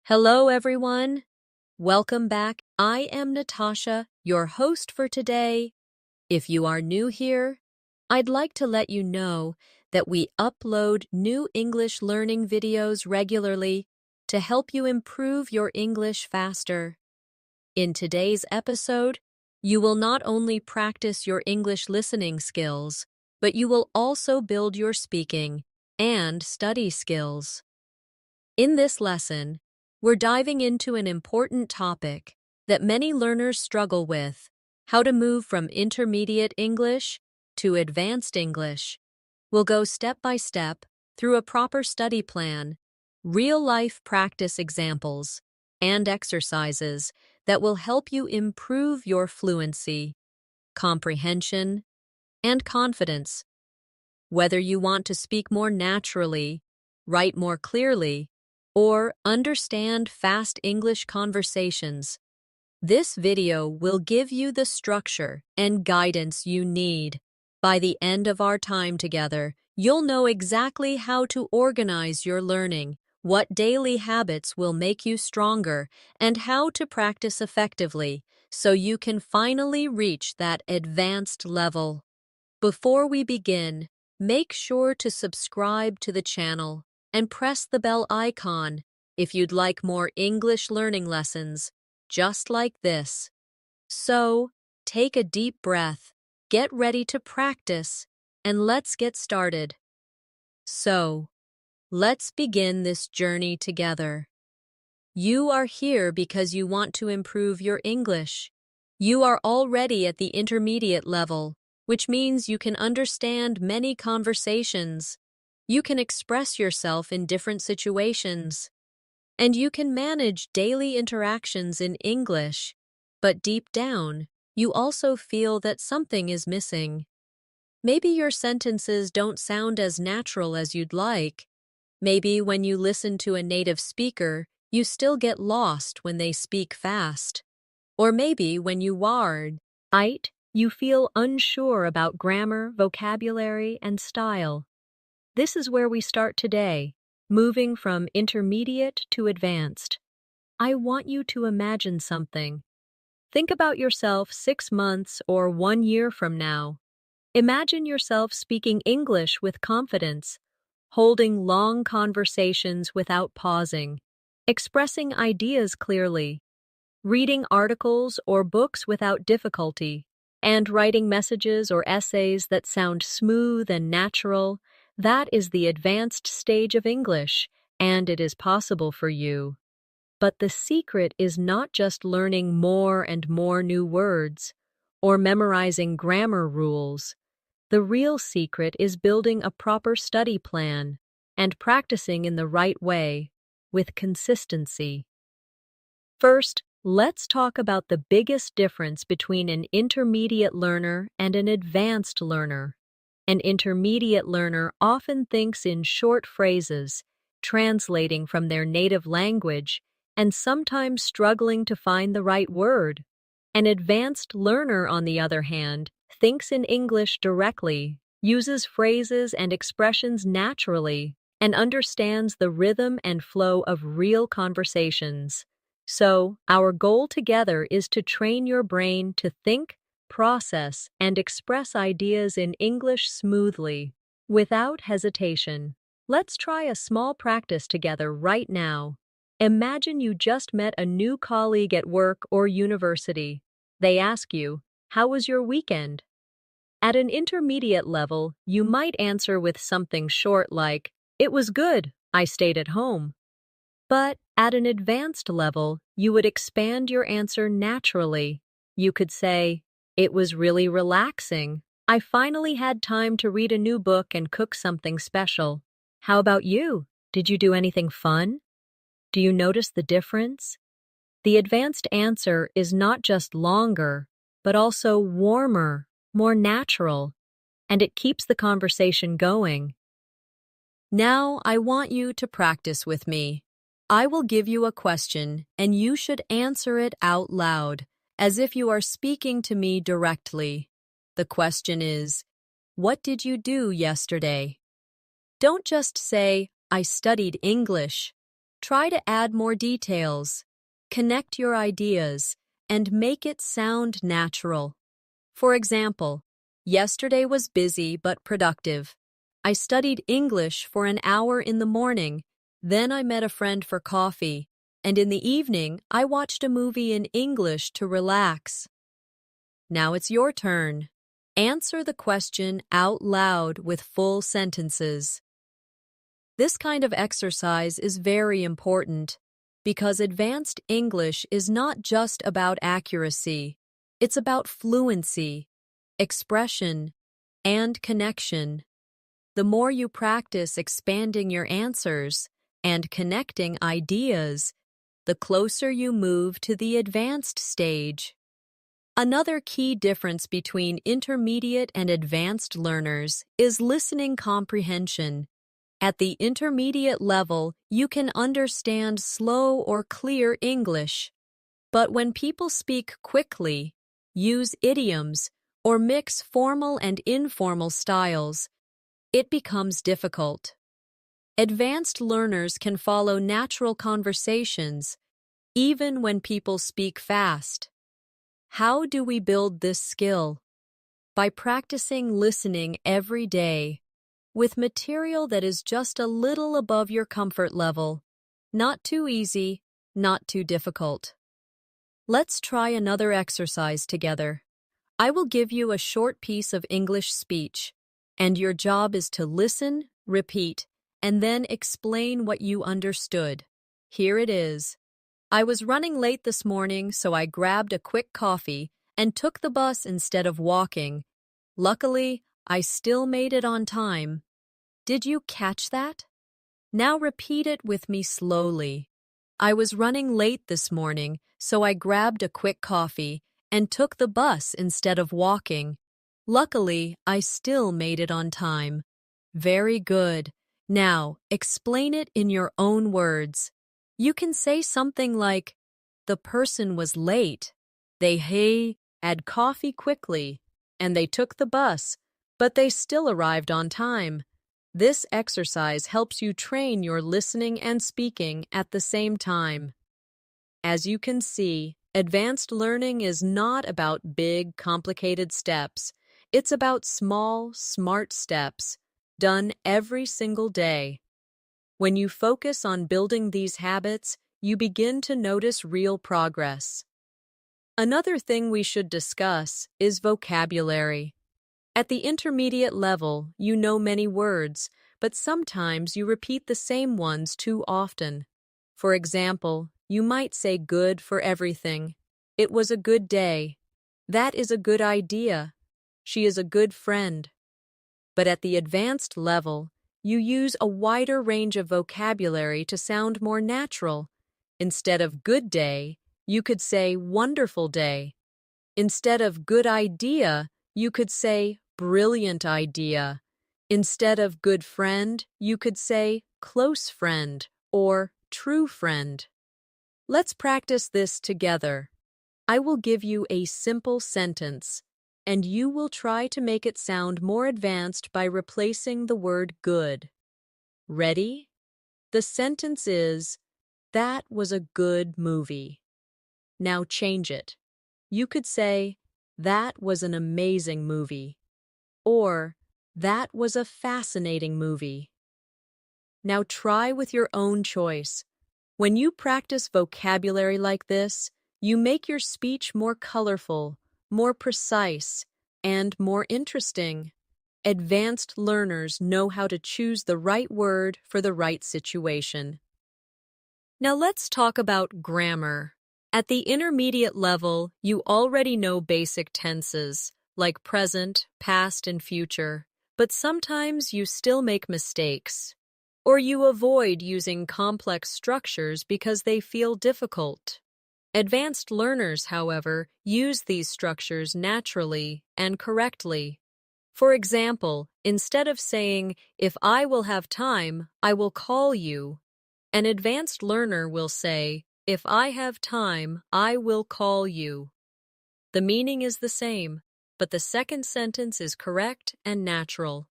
Hello, everyone. Welcome back. I am Natasha, your host for today. If you are new here, I'd like to let you know that we upload new English learning videos regularly to help you improve your English faster. In today's episode, you will not only practice your English listening skills, but you will also build your speaking and study skills. In this lesson, we're diving into an important topic that many learners struggle with: how to move from intermediate English to advanced English. We'll go step by step through a proper study plan, real-life practice examples, and exercises that will help you improve your fluency, comprehension, and confidence. Whether you want to speak more naturally, write more clearly, or understand fast English conversations, this video will give you the structure and guidance you need. By the end of our time together, you'll know exactly how to organize your learning, what daily habits will make you stronger, and how to practice effectively so you can finally reach that advanced level. Before we begin, make sure to subscribe to the channel and press the bell icon if you'd like more English learning lessons just like this. So, take a deep breath, get ready to practice, and let's get started. So, let's begin this journey together. You are here because you want to improve your English. You are already at the intermediate level, which means you can understand many conversations. You can express yourself in different situations, and you can manage daily interactions in English. But deep down, you also feel that something is missing. Maybe your sentences don't sound as natural as you'd like. Maybe when you listen to a native speaker, you still get lost when they speak fast. Or maybe when you write, you feel unsure about grammar, vocabulary, and style. This is where we start today, moving from intermediate to advanced. I want you to imagine something. Think about yourself 6 months or 1 year from now. Imagine yourself speaking English with confidence, holding long conversations without pausing, expressing ideas clearly, reading articles or books without difficulty, and writing messages or essays that sound smooth and natural. That is the advanced stage of English, and it is possible for you. But the secret is not just learning more and more new words or memorizing grammar rules. The real secret is building a proper study plan and practicing in the right way with consistency. First, let's talk about the biggest difference between an intermediate learner and an advanced learner. An intermediate learner often thinks in short phrases, translating from their native language, and sometimes struggling to find the right word. An advanced learner, on the other hand, thinks in English directly, uses phrases and expressions naturally, and understands the rhythm and flow of real conversations. So, our goal together is to train your brain to think, process, and express ideas in English smoothly, without hesitation. Let's try a small practice together right now. Imagine you just met a new colleague at work or university. They ask you, "How was your weekend?" At an intermediate level, you might answer with something short like, "It was good, I stayed at home." But at an advanced level, you would expand your answer naturally. You could say, "It was really relaxing. I finally had time to read a new book and cook something special." How about you? Did you do anything fun? Do you notice the difference? The advanced answer is not just longer, but also warmer, more natural, and it keeps the conversation going. Now I want you to practice with me. I will give you a question, and you should answer it out loud, as if you are speaking to me directly. The question is, what did you do yesterday? Don't just say, "I studied English." Try to add more details, connect your ideas, and make it sound natural. For example, yesterday was busy but productive. I studied English for an hour in the morning, then I met a friend for coffee, and in the evening I watched a movie in English to relax. Now it's your turn. Answer the question out loud with full sentences. This kind of exercise is very important because advanced English is not just about accuracy, it's about fluency, expression, and connection. The more you practice expanding your answers and connecting ideas, the closer you move to the advanced stage. Another key difference between intermediate and advanced learners is listening comprehension. At the intermediate level, you can understand slow or clear English. But when people speak quickly, use idioms, or mix formal and informal styles, it becomes difficult. Advanced learners can follow natural conversations, even when people speak fast. How do we build this skill? By practicing listening every day, with material that is just a little above your comfort level. Not too easy, not too difficult. Let's try another exercise together. I will give you a short piece of English speech, and your job is to listen, repeat, and then explain what you understood. Here it is. I was running late this morning, so I grabbed a quick coffee and took the bus instead of walking. Luckily, I still made it on time. Did you catch that? Now repeat it with me slowly. I was running late this morning, so I grabbed a quick coffee and took the bus instead of walking. Luckily, I still made it on time. Very good. Now, explain it in your own words. You can say something like, the person was late. They had coffee quickly, and they took the bus, but they still arrived on time. This exercise helps you train your listening and speaking at the same time. As you can see, advanced learning is not about big, complicated steps. It's about small, smart steps, done every single day. When you focus on building these habits, you begin to notice real progress. Another thing we should discuss is vocabulary. At the intermediate level, you know many words, but sometimes you repeat the same ones too often. For example, you might say good for everything. It was a good day. That is a good idea. She is a good friend. But at the advanced level, you use a wider range of vocabulary to sound more natural. Instead of good day, you could say wonderful day. Instead of good idea, you could say brilliant idea. Instead of good friend, you could say close friend or true friend. Let's practice this together. I will give you a simple sentence, and you will try to make it sound more advanced by replacing the word good. Ready? The sentence is, that was a good movie. Now change it. You could say, that was an amazing movie. Or, that was a fascinating movie. Now try with your own choice. When you practice vocabulary like this, you make your speech more colorful, more precise, and more interesting. Advanced learners know how to choose the right word for the right situation. Now let's talk about grammar. At the intermediate level, you already know basic tenses, like present, past, and future, but sometimes you still make mistakes. Or you avoid using complex structures because they feel difficult. Advanced learners, however, use these structures naturally and correctly. For example, instead of saying, if I will have time, I will call you, an advanced learner will say, if I have time, I will call you. The meaning is the same, but the second sentence is correct and natural.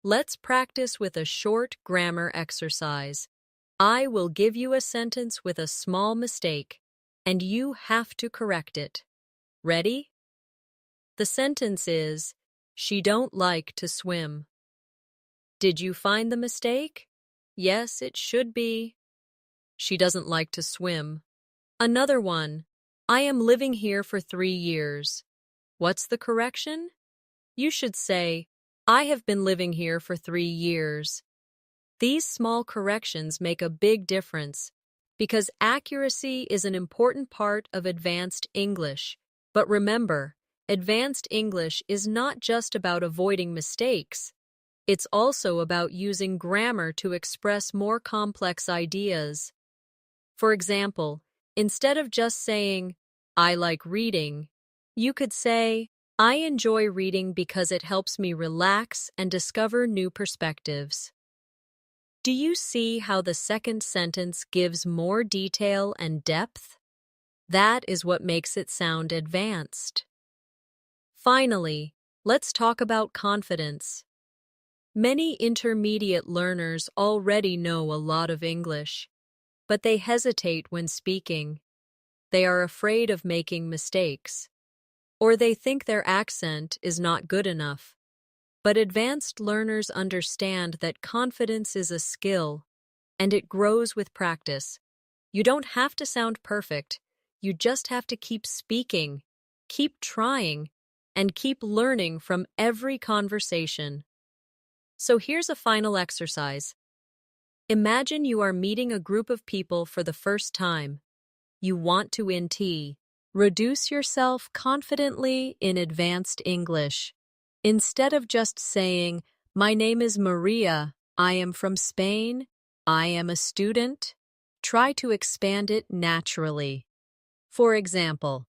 Let's practice with a short grammar exercise. I will give you a sentence with a small mistake, and you have to correct it. Ready? The sentence is, she don't like to swim. Did you find the mistake? Yes, it should be. She doesn't like to swim. Another one. I am living here for 3 years. What's the correction? You should say, I have been living here for 3 years. These small corrections make a big difference because accuracy is an important part of advanced English. But remember, advanced English is not just about avoiding mistakes. It's also about using grammar to express more complex ideas. For example, instead of just saying, I like reading, you could say, I enjoy reading because it helps me relax and discover new perspectives. Do you see how the second sentence gives more detail and depth? That is what makes it sound advanced. Finally, let's talk about confidence. Many intermediate learners already know a lot of English, but they hesitate when speaking. They are afraid of making mistakes, or they think their accent is not good enough. But advanced learners understand that confidence is a skill, and it grows with practice. You don't have to sound perfect. You just have to keep speaking, keep trying, and keep learning from every conversation. So here's a final exercise. Imagine you are meeting a group of people for the first time. You want to tea. Reduce yourself confidently in advanced English. Instead of just saying, my name is Maria, I am from Spain, I am a student, try to expand it naturally. For example,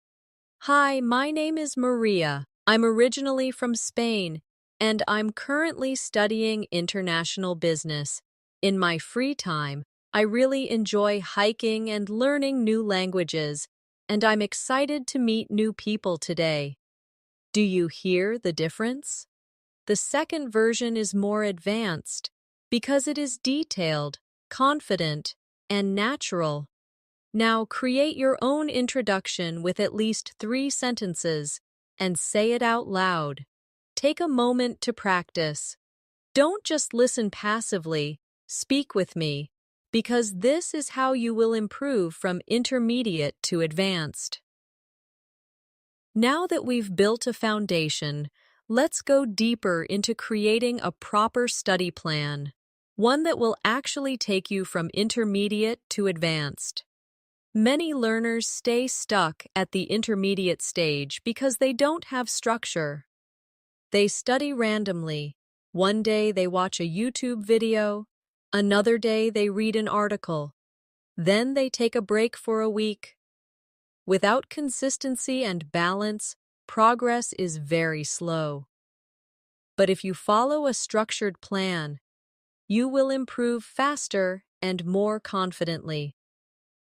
hi, my name is Maria. I'm originally from Spain, and I'm currently studying international business. In my free time, I really enjoy hiking and learning new languages, and I'm excited to meet new people today. Do you hear the difference? The second version is more advanced because it is detailed, confident, and natural. Now create your own introduction with at least 3 sentences and say it out loud. Take a moment to practice. Don't just listen passively, speak with me, because this is how you will improve from intermediate to advanced. Now that we've built a foundation, let's go deeper into creating a proper study plan, one that will actually take you from intermediate to advanced. Many learners stay stuck at the intermediate stage because they don't have structure. They study randomly. One day they watch a YouTube video, another day they read an article, then they take a break for a week. Without consistency and balance, progress is very slow. But if you follow a structured plan, you will improve faster and more confidently.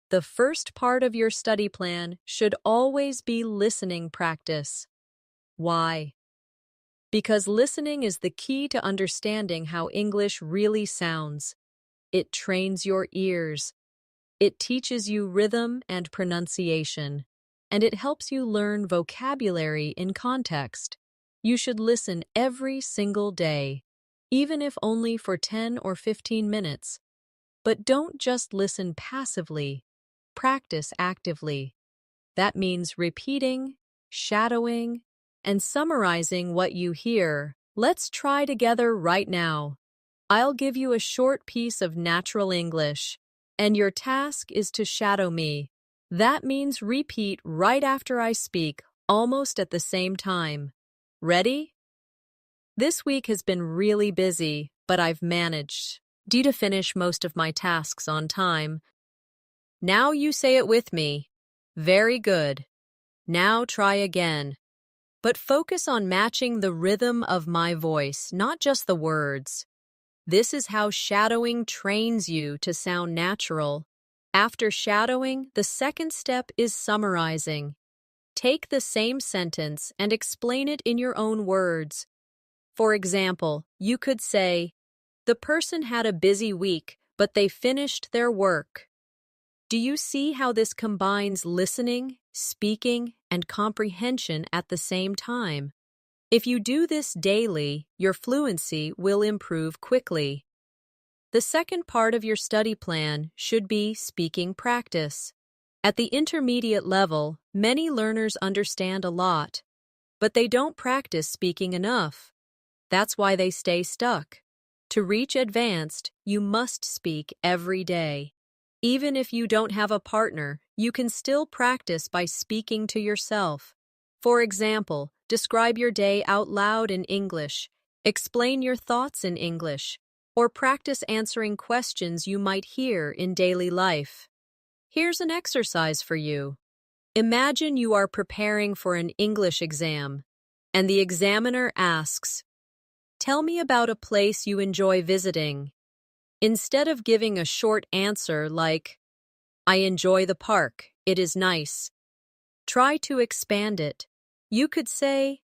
The first part of your study plan should always be listening practice. Why? Because listening is the key to understanding how English really sounds. It trains your ears. It teaches you rhythm and pronunciation, and it helps you learn vocabulary in context. You should listen every single day, even if only for 10 or 15 minutes. But don't just listen passively. Practice actively. That means repeating, shadowing, and summarizing what you hear. Let's try together right now. I'll give you a short piece of natural English, and your task is to shadow me. That means repeat right after I speak, almost at the same time. Ready? This week has been really busy, but I've managed to finish most of my tasks on time. Now you say it with me. Very good. Now try again. But focus on matching the rhythm of my voice, not just the words. This is how shadowing trains you to sound natural. After shadowing, the second step is summarizing. Take the same sentence and explain it in your own words. For example, you could say, the person had a busy week, but they finished their work. Do you see how this combines listening, speaking, and comprehension at the same time? If you do this daily, your fluency will improve quickly. The second part of your study plan should be speaking practice. At the intermediate level, many learners understand a lot, but they don't practice speaking enough. That's why they stay stuck. To reach advanced, you must speak every day. Even if you don't have a partner, you can still practice by speaking to yourself. For example, describe your day out loud in English, explain your thoughts in English, or practice answering questions you might hear in daily life. Here's an exercise for you. Imagine you are preparing for an English exam, and the examiner asks, "Tell me about a place you enjoy visiting." Instead of giving a short answer like, "I enjoy the park, it is nice," try to expand it. You could say,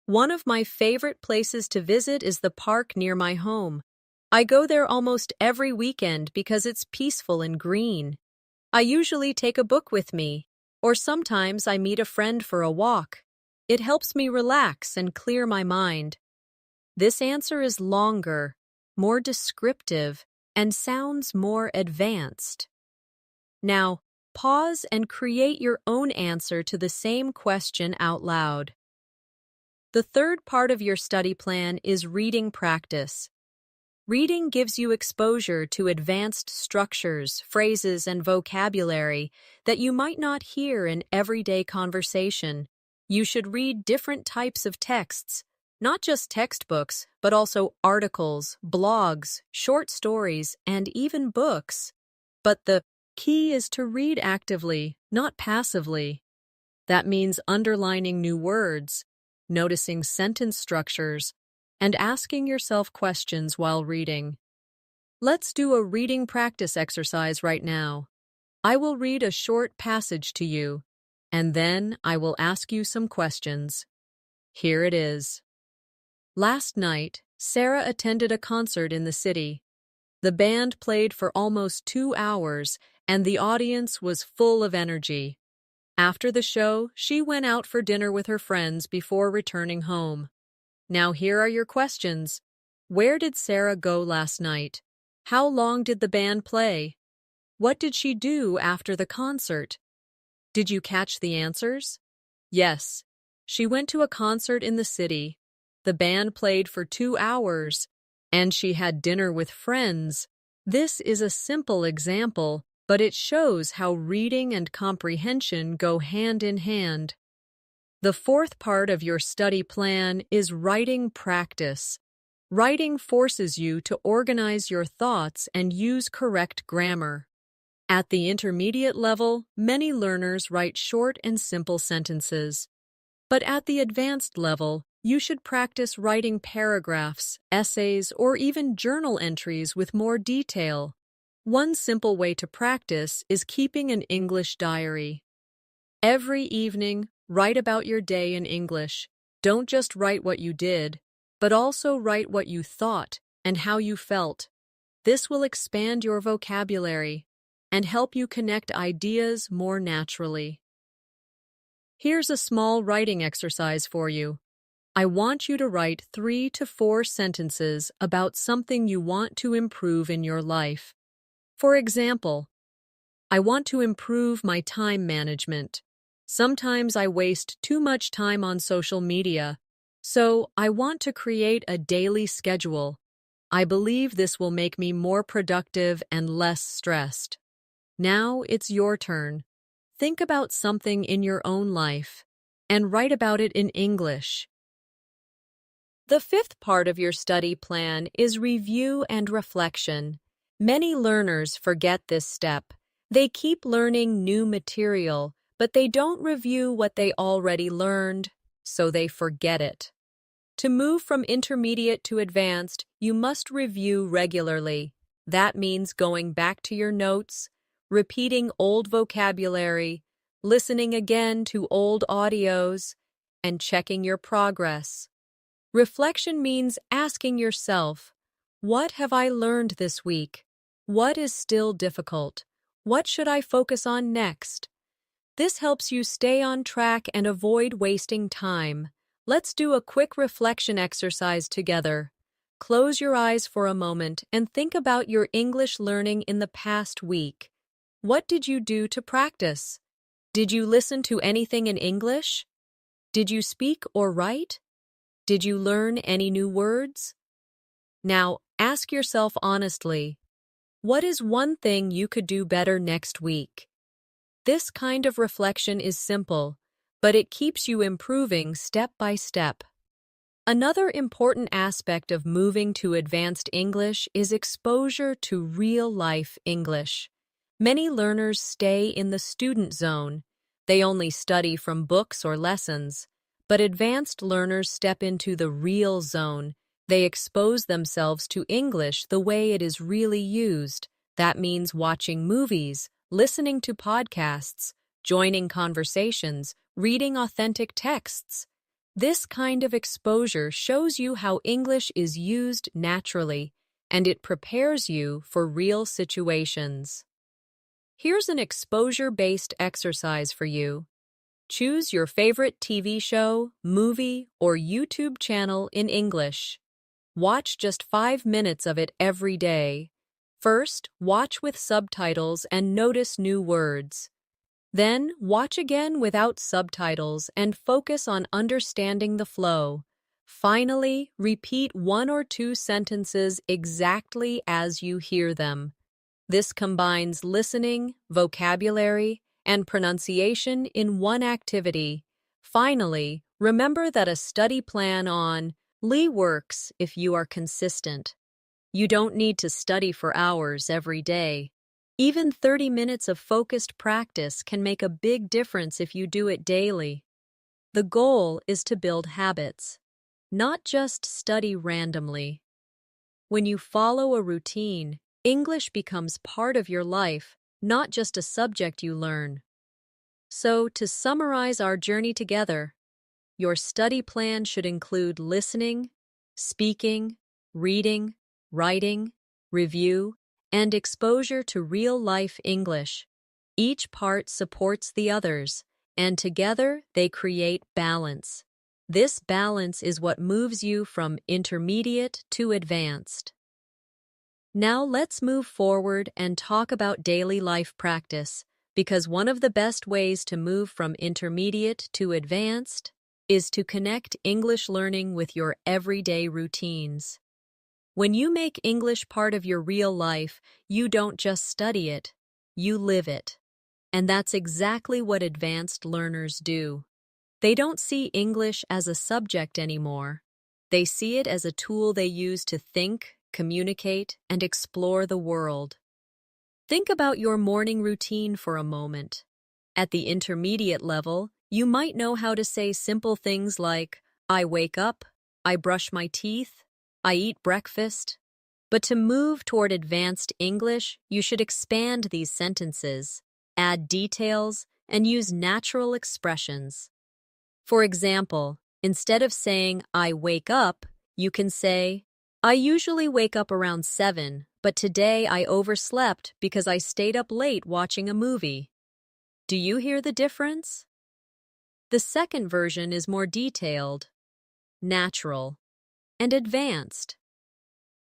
"One of my favorite places to visit is the park near my home. I go there almost every weekend because it's peaceful and green. I usually take a book with me, or sometimes I meet a friend for a walk. It helps me relax and clear my mind." This answer is longer, more descriptive, and sounds more advanced. Now, pause and create your own answer to the same question out loud. The third part of your study plan is reading practice. Reading gives you exposure to advanced structures, phrases, and vocabulary that you might not hear in everyday conversation. You should read different types of texts, not just textbooks, but also articles, blogs, short stories, and even books. But the key is to read actively, not passively. That means underlining new words, noticing sentence structures, and asking yourself questions while reading. Let's do a reading practice exercise right now. I will read a short passage to you, and then I will ask you some questions. Here it is. Last night, Sarah attended a concert in the city. The band played for almost 2 hours, and the audience was full of energy. After the show, she went out for dinner with her friends before returning home. Now here are your questions. Where did Sarah go last night? How long did the band play? What did she do after the concert? Did you catch the answers? Yes. She went to a concert in the city. The band played for 2 hours, and she had dinner with friends. This is a simple example, but it shows how reading and comprehension go hand in hand. The fourth part of your study plan is writing practice. Writing forces you to organize your thoughts and use correct grammar. At the intermediate level, many learners write short and simple sentences. But at the advanced level, you should practice writing paragraphs, essays, or even journal entries with more detail. One simple way to practice is keeping an English diary. Every evening, write about your day in English. Don't just write what you did, but also write what you thought and how you felt. This will expand your vocabulary and help you connect ideas more naturally. Here's a small writing exercise for you. I want you to write 3 to 4 sentences about something you want to improve in your life. For example, I want to improve my time management. Sometimes I waste too much time on social media, so I want to create a daily schedule. I believe this will make me more productive and less stressed. Now it's your turn. Think about something in your own life and write about it in English. The fifth part of your study plan is review and reflection. Many learners forget this step. They keep learning new material, but they don't review what they already learned, so they forget it. To move from intermediate to advanced, you must review regularly. That means going back to your notes, repeating old vocabulary, listening again to old audios, and checking your progress. Reflection means asking yourself, what have I learned this week? What is still difficult? What should I focus on next? This helps you stay on track and avoid wasting time. Let's do a quick reflection exercise together. Close your eyes for a moment and think about your English learning in the past week. What did you do to practice? Did you listen to anything in English? Did you speak or write? Did you learn any new words? Now, ask yourself honestly, what is one thing you could do better next week? This kind of reflection is simple, but it keeps you improving step by step. Another important aspect of moving to advanced English is exposure to real-life English. Many learners stay in the student zone. They only study from books or lessons. But advanced learners step into the real zone. They expose themselves to English the way it is really used. That means watching movies, listening to podcasts, joining conversations, reading authentic texts. This kind of exposure shows you how English is used naturally, and it prepares you for real situations. Here's an exposure-based exercise for you. Choose your favorite TV show, movie, or YouTube channel in English. Watch just 5 minutes of it every day. First, watch with subtitles and notice new words. Then, watch again without subtitles and focus on understanding the flow. Finally, repeat 1 or 2 sentences exactly as you hear them. This combines listening, vocabulary, and pronunciation in one activity. Finally, remember that a study plan on Lee works if you are consistent. You don't need to study for hours every day. Even 30 minutes of focused practice can make a big difference if you do it daily. The goal is to build habits, not just study randomly. When you follow a routine, English becomes part of your life, not just a subject you learn. So, to summarize our journey together, your study plan should include listening, speaking, reading, writing, review, and exposure to real-life English. Each part supports the others, and together they create balance. This balance is what moves you from intermediate to advanced. Now let's move forward and talk about daily life practice, because one of the best ways to move from intermediate to advanced is to connect English learning with your everyday routines. When you make English part of your real life, you don't just study it, you live it. And that's exactly what advanced learners do. They don't see English as a subject anymore. They see it as a tool they use to think, communicate, and explore the world. Think about your morning routine for a moment. At the intermediate level, you might know how to say simple things like, I wake up, I brush my teeth, I eat breakfast. But to move toward advanced English, you should expand these sentences, add details, and use natural expressions. For example, instead of saying, I wake up, you can say, I usually wake up around 7, but today I overslept because I stayed up late watching a movie. Do you hear the difference? The second version is more detailed, natural, and advanced.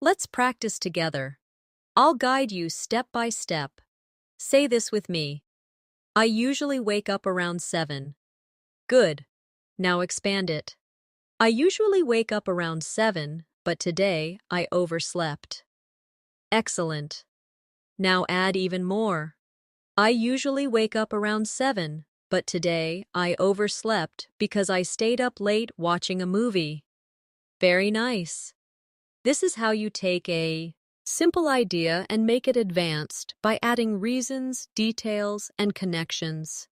Let's practice together. I'll guide you step by step. Say this with me. I usually wake up around 7. Good. Now expand it. I usually wake up around 7, but today I overslept. Excellent. Now add even more. I usually wake up around 7, but today I overslept because I stayed up late watching a movie. Very nice. This is how you take a simple idea and make it advanced by adding reasons, details, and connections.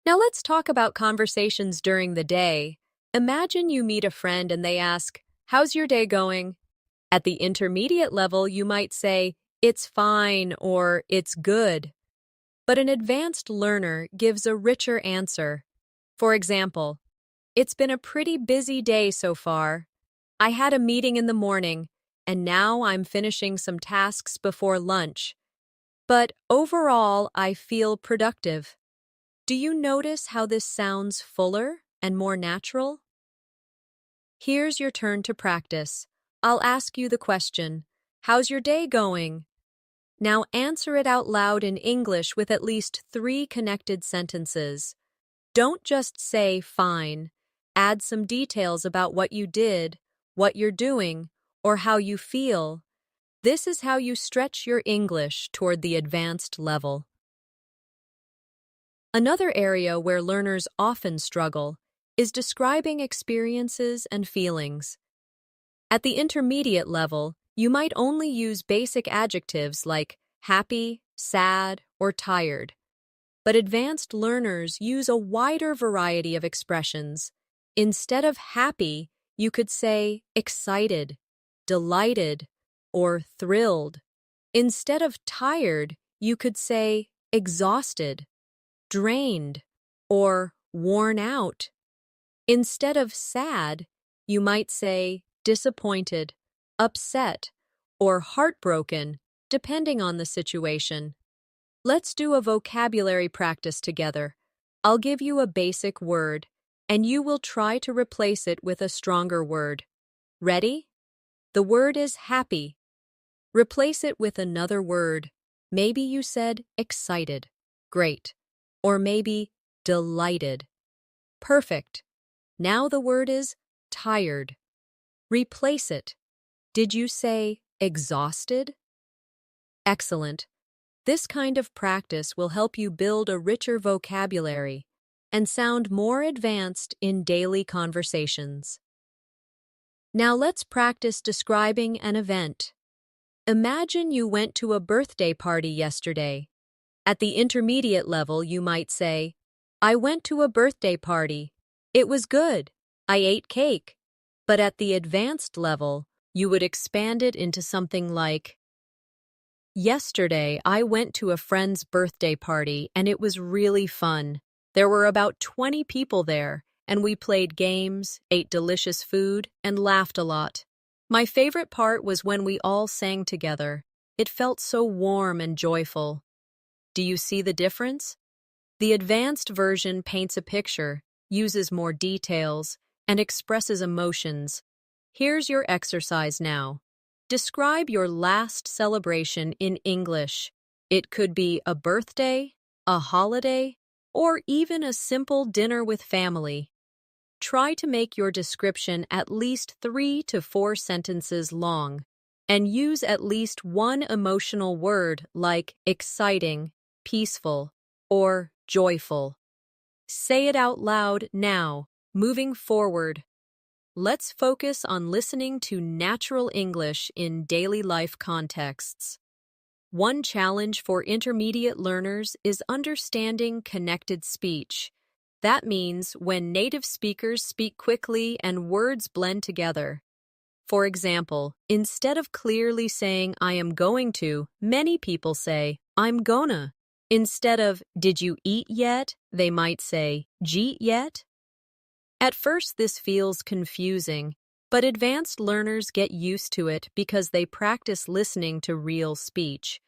Now let's talk about conversations during the day. Imagine you meet a friend and they ask, "How's your day going?" At the intermediate level, you might say, "It's fine" or "It's good." But an advanced learner gives a richer answer. For example, "It's been a pretty busy day so far. I had a meeting in the morning, and now I'm finishing some tasks before lunch. But overall, I feel productive. Do you notice how this sounds fuller and more natural? Here's your turn to practice. I'll ask you the question, how's your day going? Now answer it out loud in English with at least 3 connected sentences. Don't just say fine. Add some details about what you did, what you're doing, or how you feel. This is how you stretch your English toward the advanced level. Another area where learners often struggle is describing experiences and feelings. At the intermediate level, you might only use basic adjectives like happy, sad, or tired. But advanced learners use a wider variety of expressions. Instead of happy, you could say excited, delighted, or thrilled. Instead of tired, you could say exhausted, drained, or worn out. Instead of sad, you might say disappointed, upset, or heartbroken, depending on the situation. Let's do a vocabulary practice together. I'll give you a basic word, and you will try to replace it with a stronger word. Ready? The word is happy. Replace it with another word. Maybe you said excited. Great. Or maybe delighted. Perfect. Now the word is tired. Replace it. Did you say exhausted? Excellent. This kind of practice will help you build a richer vocabulary and sound more advanced in daily conversations. Now let's practice describing an event. Imagine you went to a birthday party yesterday. At the intermediate level, you might say, I went to a birthday party. It was good. I ate cake. But at the advanced level, you would expand it into something like, yesterday, I went to a friend's birthday party and it was really fun. There were about 20 people there, and we played games, ate delicious food, and laughed a lot. My favorite part was when we all sang together. It felt so warm and joyful. Do you see the difference? The advanced version paints a picture, uses more details, and expresses emotions. Here's your exercise now. Describe your last celebration in English. It could be a birthday, a holiday, or even a simple dinner with family. Try to make your description at least 3 to 4 sentences long, and use at least one emotional word like exciting, peaceful, or joyful. Say it out loud now, moving forward. Let's focus on listening to natural English in daily life contexts. One challenge for intermediate learners is understanding connected speech. That means when native speakers speak quickly and words blend together. For example, instead of clearly saying I am going to, many people say I'm gonna. Instead of did you eat yet, they might say jeet yet. At first this feels confusing, but advanced learners get used to it because they practice listening to real speech.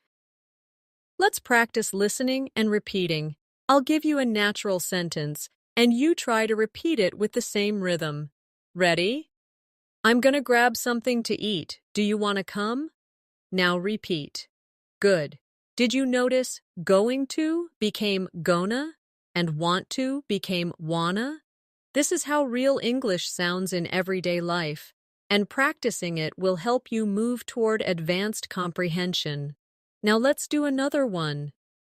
Let's practice listening and repeating. I'll give you a natural sentence, and you try to repeat it with the same rhythm. Ready? I'm gonna grab something to eat. Do you want to come? Now repeat. Good. Did you notice going to became gonna and want to became wanna? This is how real English sounds in everyday life, and practicing it will help you move toward advanced comprehension. Now let's do another one.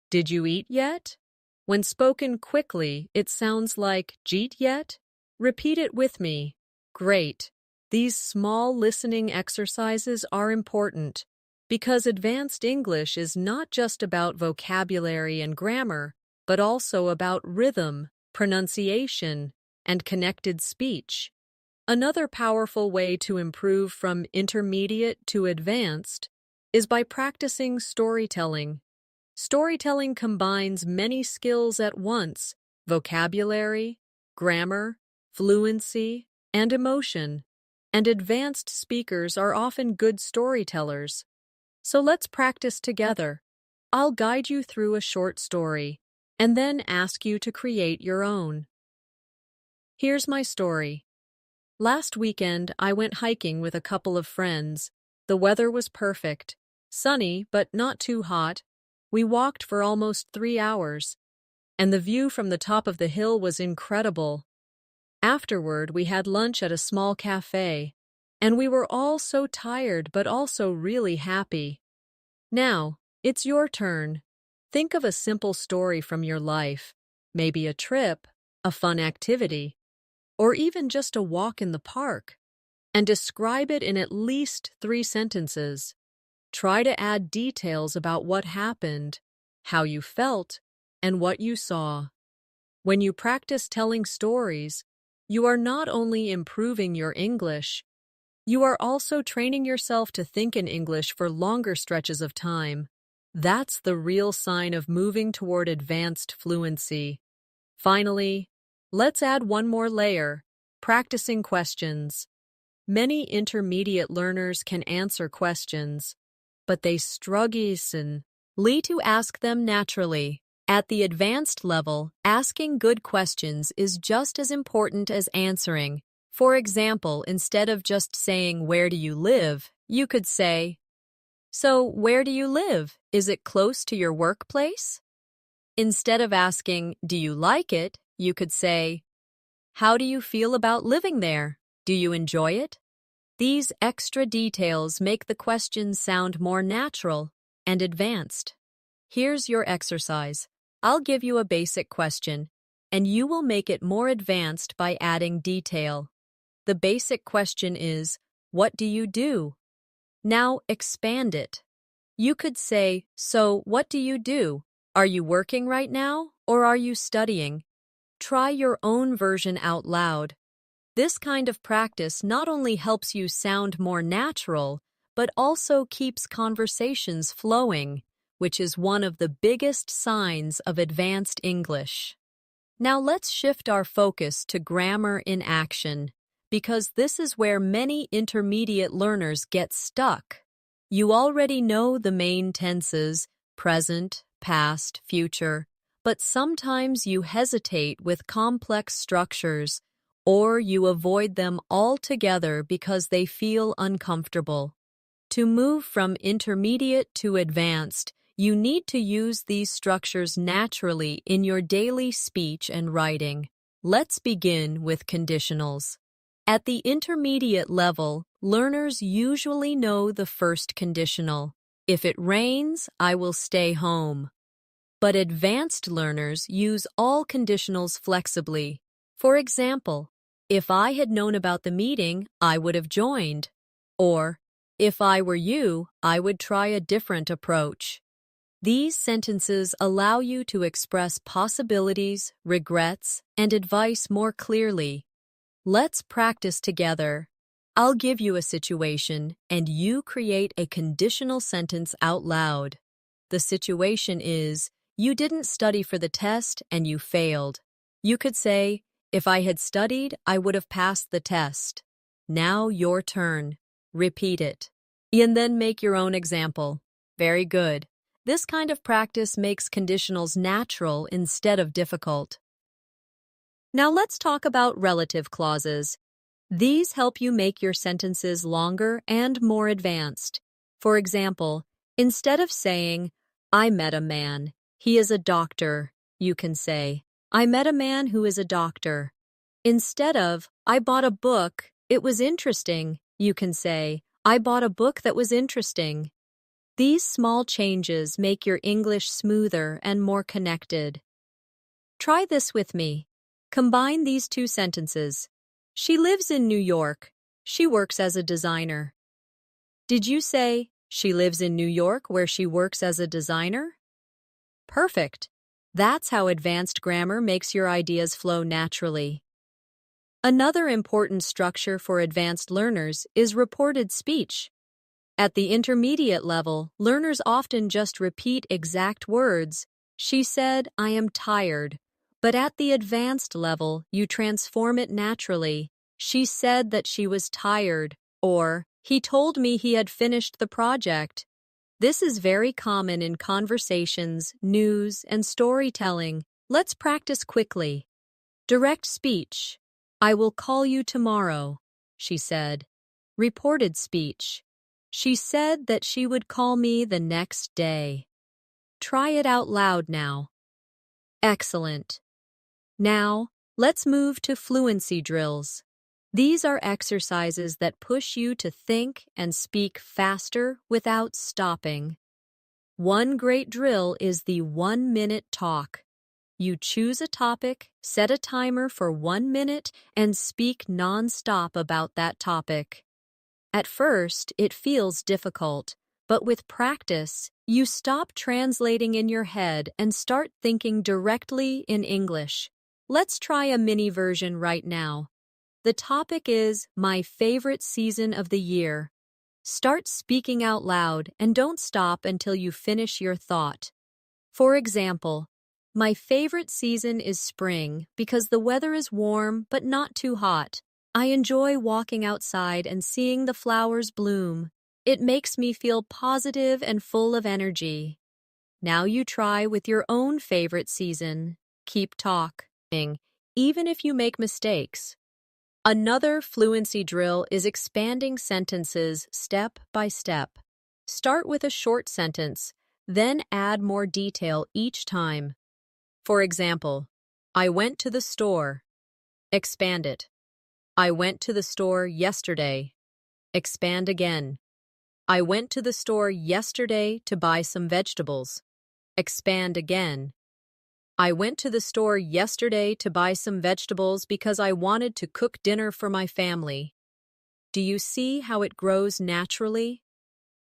Did you eat yet? When spoken quickly, it sounds like jeet yet? Repeat it with me. Great. These small listening exercises are important because advanced English is not just about vocabulary and grammar, but also about rhythm, pronunciation, and connected speech. Another powerful way to improve from intermediate to advanced is by practicing storytelling. Storytelling combines many skills at once: vocabulary, grammar, fluency, and emotion. and advanced speakers are often good storytellers. So let's practice together. I'll guide you through a short story, and then ask you to create your own. Here's my story. Last weekend, I went hiking with a couple of friends. The weather was perfect, sunny but not too hot. We walked for almost 3 hours, and the view from the top of the hill was incredible. Afterward, we had lunch at a small cafe, and we were all so tired but also really happy. Now, it's your turn. Think of a simple story from your life, maybe a trip, a fun activity, or even just a walk in the park, and describe it in at least 3 sentences. Try to add details about what happened, how you felt, and what you saw. When you practice telling stories, you are not only improving your English, you are also training yourself to think in English for longer stretches of time. That's the real sign of moving toward advanced fluency. Finally, let's add one more layer: practicing questions. Many intermediate learners can answer questions, but they struggle to ask them naturally. At the advanced level, asking good questions is just as important as answering. For example, instead of just saying, "Where do you live?" you could say, "So, where do you live? Is it close to your workplace?" Instead of asking, "Do you like it?" you could say, "How do you feel about living there? Do you enjoy it?" These extra details make the questions sound more natural and advanced. Here's your exercise. I'll give you a basic question, and you will make it more advanced by adding detail. The basic question is, "What do you do?" Now expand it. You could say, "So, what do you do? Are you working right now, or are you studying?" Try your own version out loud. This kind of practice not only helps you sound more natural, but also keeps conversations flowing, which is one of the biggest signs of advanced English. Now let's shift our focus to grammar in action, because this is where many intermediate learners get stuck. You already know the main tenses: present, past, future, but sometimes you hesitate with complex structures, or you avoid them altogether because they feel uncomfortable. To move from intermediate to advanced, you need to use these structures naturally in your daily speech and writing. Let's begin with conditionals. At the intermediate level, learners usually know the first conditional. If it rains, I will stay home. But advanced learners use all conditionals flexibly. For example, if I had known about the meeting, I would have joined. Or, if I were you, I would try a different approach. These sentences allow you to express possibilities, regrets, and advice more clearly. Let's practice together. I'll give you a situation, and you create a conditional sentence out loud. The situation is, you didn't study for the test and you failed. You could say, "If I had studied, I would have passed the test." Now your turn. Repeat it. And then make your own example. Very good. This kind of practice makes conditionals natural instead of difficult. Now let's talk about relative clauses. These help you make your sentences longer and more advanced. For example, instead of saying, "I met a man, he is a doctor," you can say, "I met a man who is a doctor." Instead of, "I bought a book, it was interesting," you can say, "I bought a book that was interesting." These small changes make your English smoother and more connected. Try this with me. Combine these 2 sentences. She lives in New York. She works as a designer. Did you say, "She lives in New York where she works as a designer"? Perfect. That's how advanced grammar makes your ideas flow naturally. Another important structure for advanced learners is reported speech. At the intermediate level, learners often just repeat exact words. "She said, I am tired." But at the advanced level, you transform it naturally. She said that she was tired, or he told me he had finished the project. This is very common in conversations, news, and storytelling. Let's practice quickly. Direct speech. I will call you tomorrow, she said. Reported speech. She said that she would call me the next day. Try it out loud now. Excellent. Now, let's move to fluency drills. These are exercises that push you to think and speak faster without stopping. One great drill is the 1-minute talk. You choose a topic, set a timer for 1 minute, and speak non-stop about that topic. At first, it feels difficult, but with practice, you stop translating in your head and start thinking directly in English. Let's try a mini version right now. The topic is my favorite season of the year. Start speaking out loud and don't stop until you finish your thought. For example, my favorite season is spring because the weather is warm but not too hot. I enjoy walking outside and seeing the flowers bloom. It makes me feel positive and full of energy. Now you try with your own favorite season. Keep talking, even if you make mistakes. Another fluency drill is expanding sentences step by step. Start with a short sentence, then add more detail each time. For example, I went to the store. Expand it. I went to the store yesterday. Expand again. I went to the store yesterday to buy some vegetables. Expand again. I went to the store yesterday to buy some vegetables because I wanted to cook dinner for my family. Do you see how it grows naturally?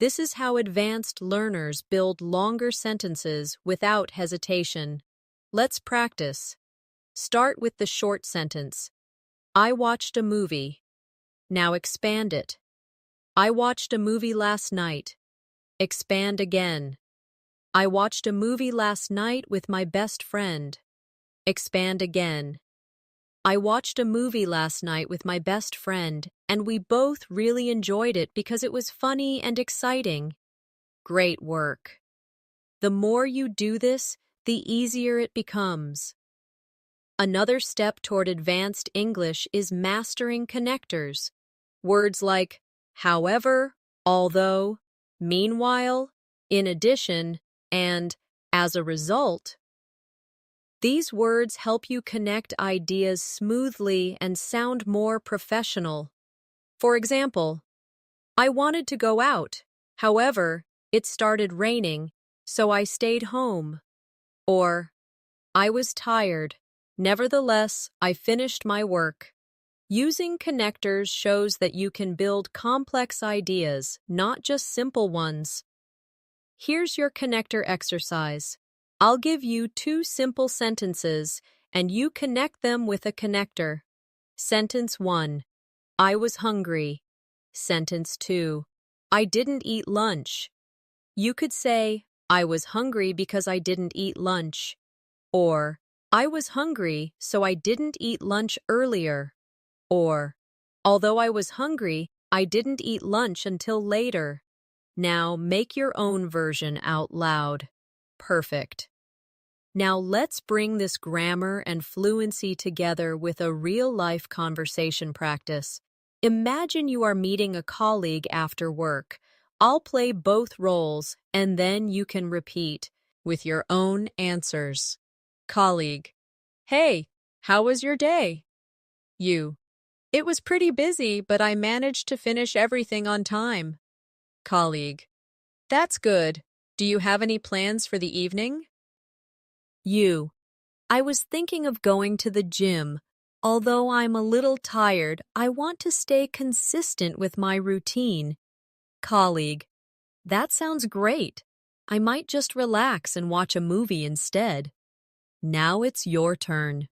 This is how advanced learners build longer sentences without hesitation. Let's practice. Start with the short sentence. I watched a movie. Now expand it. I watched a movie last night. Expand again. I watched a movie last night with my best friend. Expand again. I watched a movie last night with my best friend, and we both really enjoyed it because it was funny and exciting. Great work. The more you do this, the easier it becomes. Another step toward advanced English is mastering connectors. Words like however, although, meanwhile, in addition, and as a result. These words help you connect ideas smoothly and sound more professional. For example, I wanted to go out. However, it started raining, so I stayed home. Or, I was tired. Nevertheless, I finished my work. Using connectors shows that you can build complex ideas, not just simple ones. Here's your connector exercise. I'll give you 2 simple sentences, and you connect them with a connector. Sentence 1. I was hungry. Sentence 2. I didn't eat lunch. You could say, I was hungry because I didn't eat lunch. Or, I was hungry, so I didn't eat lunch earlier. Or, although I was hungry, I didn't eat lunch until later. Now make your own version out loud. Perfect. Now let's bring this grammar and fluency together with a real-life conversation practice. Imagine you are meeting a colleague after work. I'll play both roles, and then you can repeat with your own answers. Colleague: Hey, how was your day? You: It was pretty busy, but I managed to finish everything on time. Colleague: That's good. Do you have any plans for the evening? You: I was thinking of going to the gym. Although I'm a little tired, I want to stay consistent with my routine. Colleague: That sounds great. I might just relax and watch a movie instead. Now it's your turn.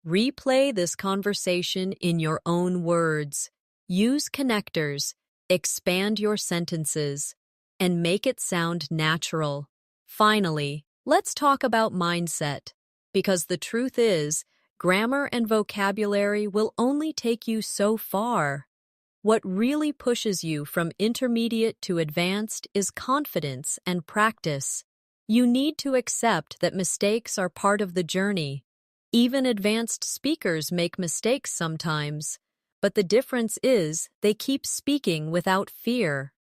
Replay this conversation in your own words. Use connectors, expand your sentences, and make it sound natural. Finally, let's talk about mindset. Because the truth is, Grammar and vocabulary will only take you so far. What really pushes you from intermediate to advanced is confidence and practice. You need to accept that mistakes are part of the journey. Even advanced speakers make mistakes sometimes, but the difference is they keep speaking without fear.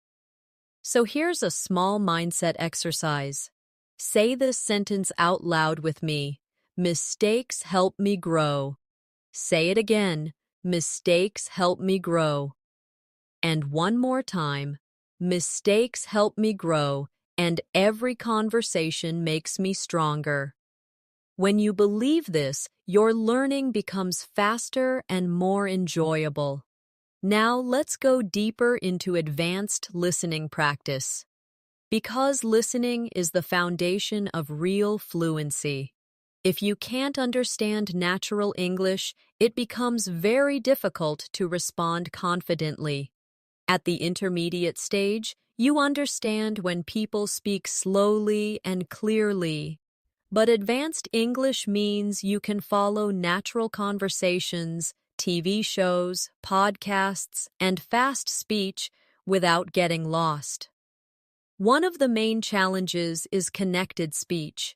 So here's a small mindset exercise. Say this sentence out loud with me. Mistakes help me grow. Say it again. Mistakes help me grow. And one more time. Mistakes help me grow, and every conversation makes me stronger. When you believe this, your learning becomes faster and more enjoyable. Now let's go deeper into advanced listening practice. Because listening is the foundation of real fluency. If you can't understand natural English, it becomes very difficult to respond confidently. At the intermediate stage, you understand when people speak slowly and clearly. But advanced English means you can follow natural conversations, TV shows, podcasts, and fast speech without getting lost. One of the main challenges is connected speech.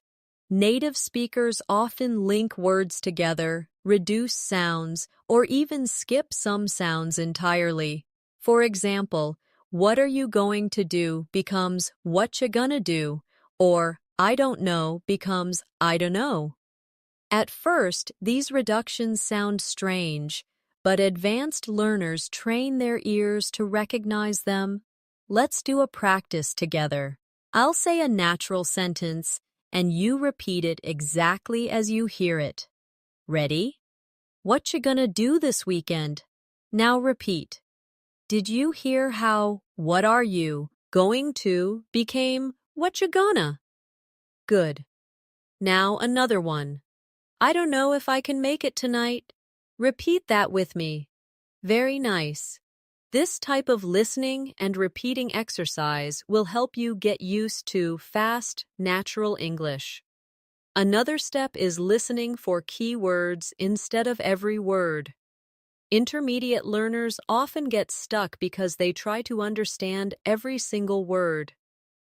Native speakers often link words together, reduce sounds, or even skip some sounds entirely. For example, what are you going to do becomes what you gonna do, or I don't know becomes I don't know. At first, these reductions sound strange, but advanced learners train their ears to recognize them. Let's do a practice together. I'll say a natural sentence, and you repeat it exactly as you hear it. Ready? What you gonna do this weekend? Now repeat. Did you hear how what are you going to became what you gonna? Good. Now another one. I don't know if I can make it tonight. Repeat that with me. Very nice. This type of listening and repeating exercise will help you get used to fast, natural English. Another step is listening for key words instead of every word. Intermediate learners often get stuck because they try to understand every single word.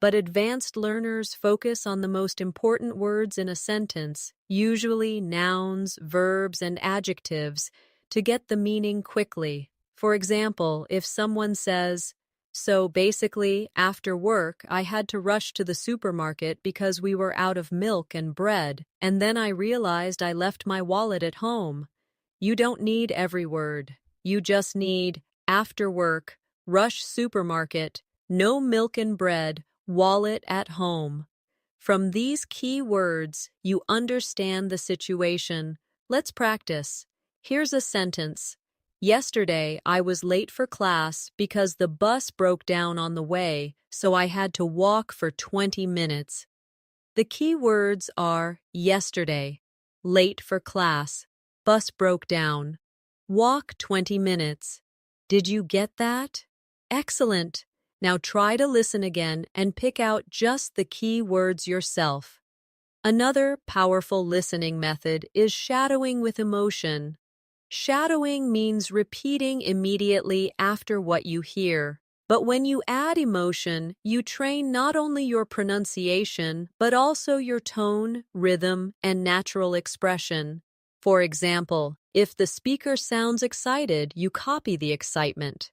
But advanced learners focus on the most important words in a sentence, usually nouns, verbs, and adjectives, to get the meaning quickly. For example, if someone says, "So basically, after work, I had to rush to the supermarket because we were out of milk and bread, and then I realized I left my wallet at home." You don't need every word. You just need after work, rush supermarket, no milk and bread, wallet at home. From these key words, you understand the situation. Let's practice. Here's a sentence. Yesterday, I was late for class because the bus broke down on the way, so I had to walk for 20 minutes. The key words are yesterday, late for class, bus broke down, walk 20 minutes. Did you get that? Excellent. Now try to listen again and pick out just the key words yourself. Another powerful listening method is shadowing with emotion. Shadowing means repeating immediately after what you hear. But when you add emotion, you train not only your pronunciation, but also your tone, rhythm, and natural expression. For example, if the speaker sounds excited, you copy the excitement.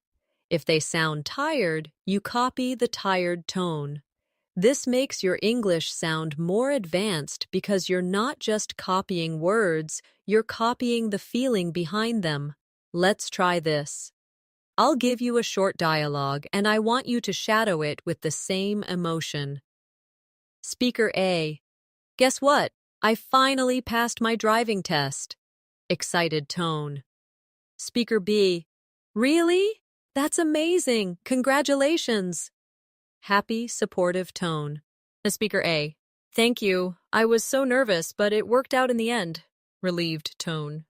If they sound tired, you copy the tired tone. This makes your English sound more advanced because you're not just copying words, you're copying the feeling behind them. Let's try this. I'll give you a short dialogue, and I want you to shadow it with the same emotion. Speaker A. Guess what? I finally passed my driving test. Excited tone. Speaker B. Really? That's amazing. Congratulations. Happy, supportive tone. Speaker A. Thank you. I was so nervous, but it worked out in the end. Relieved tone.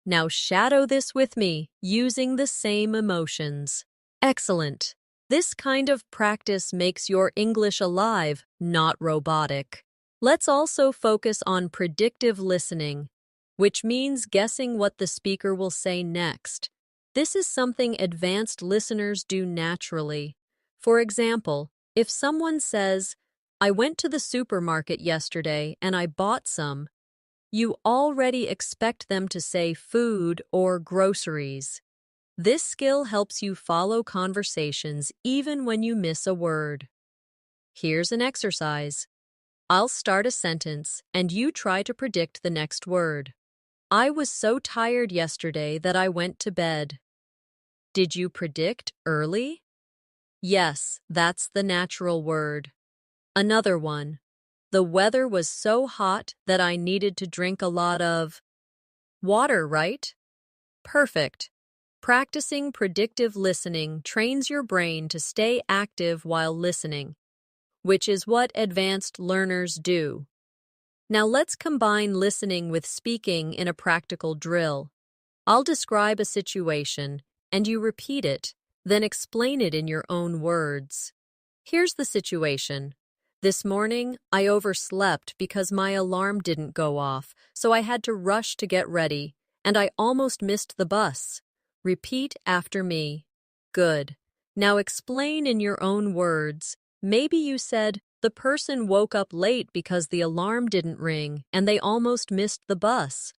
Now shadow this with me, using the same emotions. Excellent. This kind of practice makes your English alive, not robotic. Let's also focus on predictive listening. which means guessing what the speaker will say next. This is something advanced listeners do naturally. For example, if someone says, "I went to the supermarket yesterday and I bought some," you already expect them to say food or groceries. This skill helps you follow conversations even when you miss a word. Here's an exercise. I'll start a sentence and you try to predict the next word. I was so tired yesterday that I went to bed. Did you predict early? Yes, that's the natural word. Another one. The weather was so hot that I needed to drink a lot of water, right? Perfect. Practicing predictive listening trains your brain to stay active while listening, which is what advanced learners do. Now let's combine listening with speaking in a practical drill. I'll describe a situation, and you repeat it, then explain it in your own words. Here's the situation. This morning, I overslept because my alarm didn't go off, so I had to rush to get ready, and I almost missed the bus. Repeat after me. Good. Now explain in your own words. Maybe you said, the person woke up late because the alarm didn't ring and they almost missed the bus.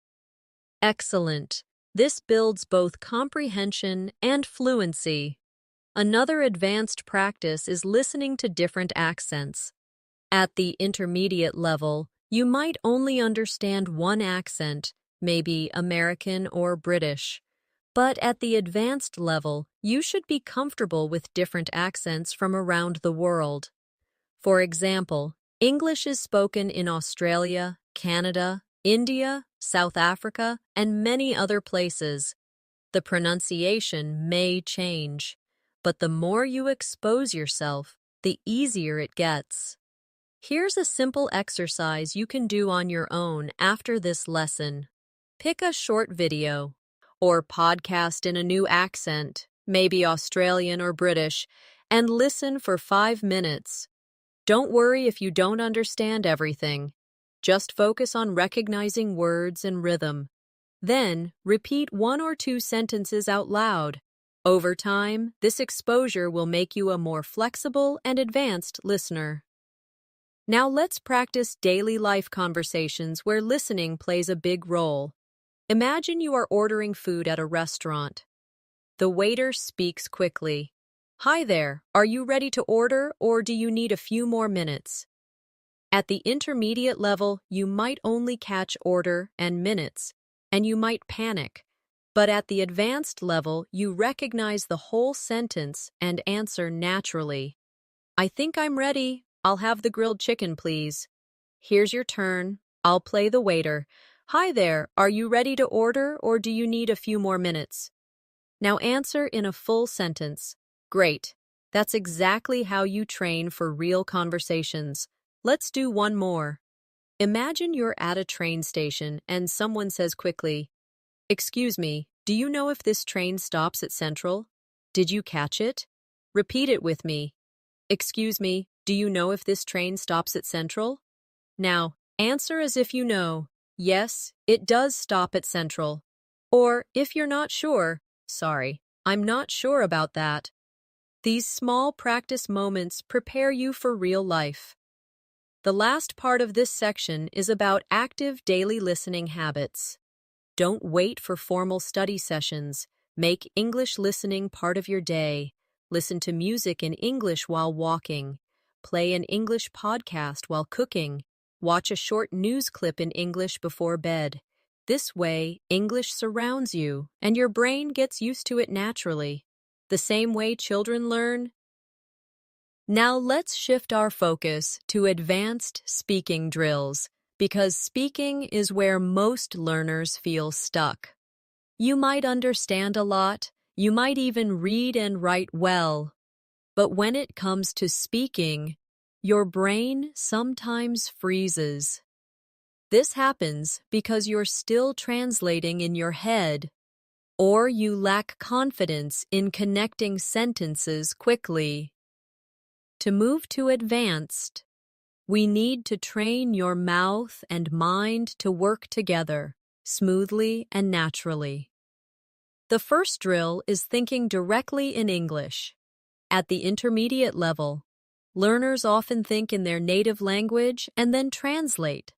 Excellent. This builds both comprehension and fluency. Another advanced practice is listening to different accents. At the intermediate level, you might only understand one accent, maybe American or British. But at the advanced level, you should be comfortable with different accents from around the world. For example, English is spoken in Australia, Canada, India, South Africa, and many other places. The pronunciation may change, but the more you expose yourself, the easier it gets. Here's a simple exercise you can do on your own after this lesson. Pick a short video or podcast in a new accent, maybe Australian or British, and listen for 5 minutes. Don't worry if you don't understand everything. Just focus on recognizing words and rhythm. Then, repeat 1 or 2 sentences out loud. Over time, this exposure will make you a more flexible and advanced listener. Now let's practice daily life conversations where listening plays a big role. Imagine you are ordering food at a restaurant. The waiter speaks quickly. Hi there, are you ready to order or do you need a few more minutes? At the intermediate level, you might only catch order and minutes, and you might panic. But at the advanced level, you recognize the whole sentence and answer naturally. I think I'm ready. I'll have the grilled chicken, please. Here's your turn. I'll play the waiter. Hi there, are you ready to order or do you need a few more minutes? Now answer in a full sentence. Great. That's exactly how you train for real conversations. Let's do one more. Imagine you're at a train station and someone says quickly, "Excuse me, do you know if this train stops at Central? Did you catch it?" Repeat it with me. Excuse me, do you know if this train stops at Central? Now, answer as if you know. Yes, it does stop at Central. Or, if you're not sure, sorry, I'm not sure about that. These small practice moments prepare you for real life. The last part of this section is about active daily listening habits. Don't wait for formal study sessions. Make English listening part of your day. Listen to music in English while walking. Play an English podcast while cooking. Watch a short news clip in English before bed. This way, English surrounds you, and your brain gets used to it naturally. The same way children learn. Now let's shift our focus to advanced speaking drills, because speaking is where most learners feel stuck. You might understand a lot, you might even read and write well, but when it comes to speaking, your brain sometimes freezes. This happens because you're still translating in your head, or you lack confidence in connecting sentences quickly. To move to advanced, we need to train your mouth and mind to work together. smoothly and naturally. The first drill is thinking directly in English. At the intermediate level, learners often think in their native language and then translate.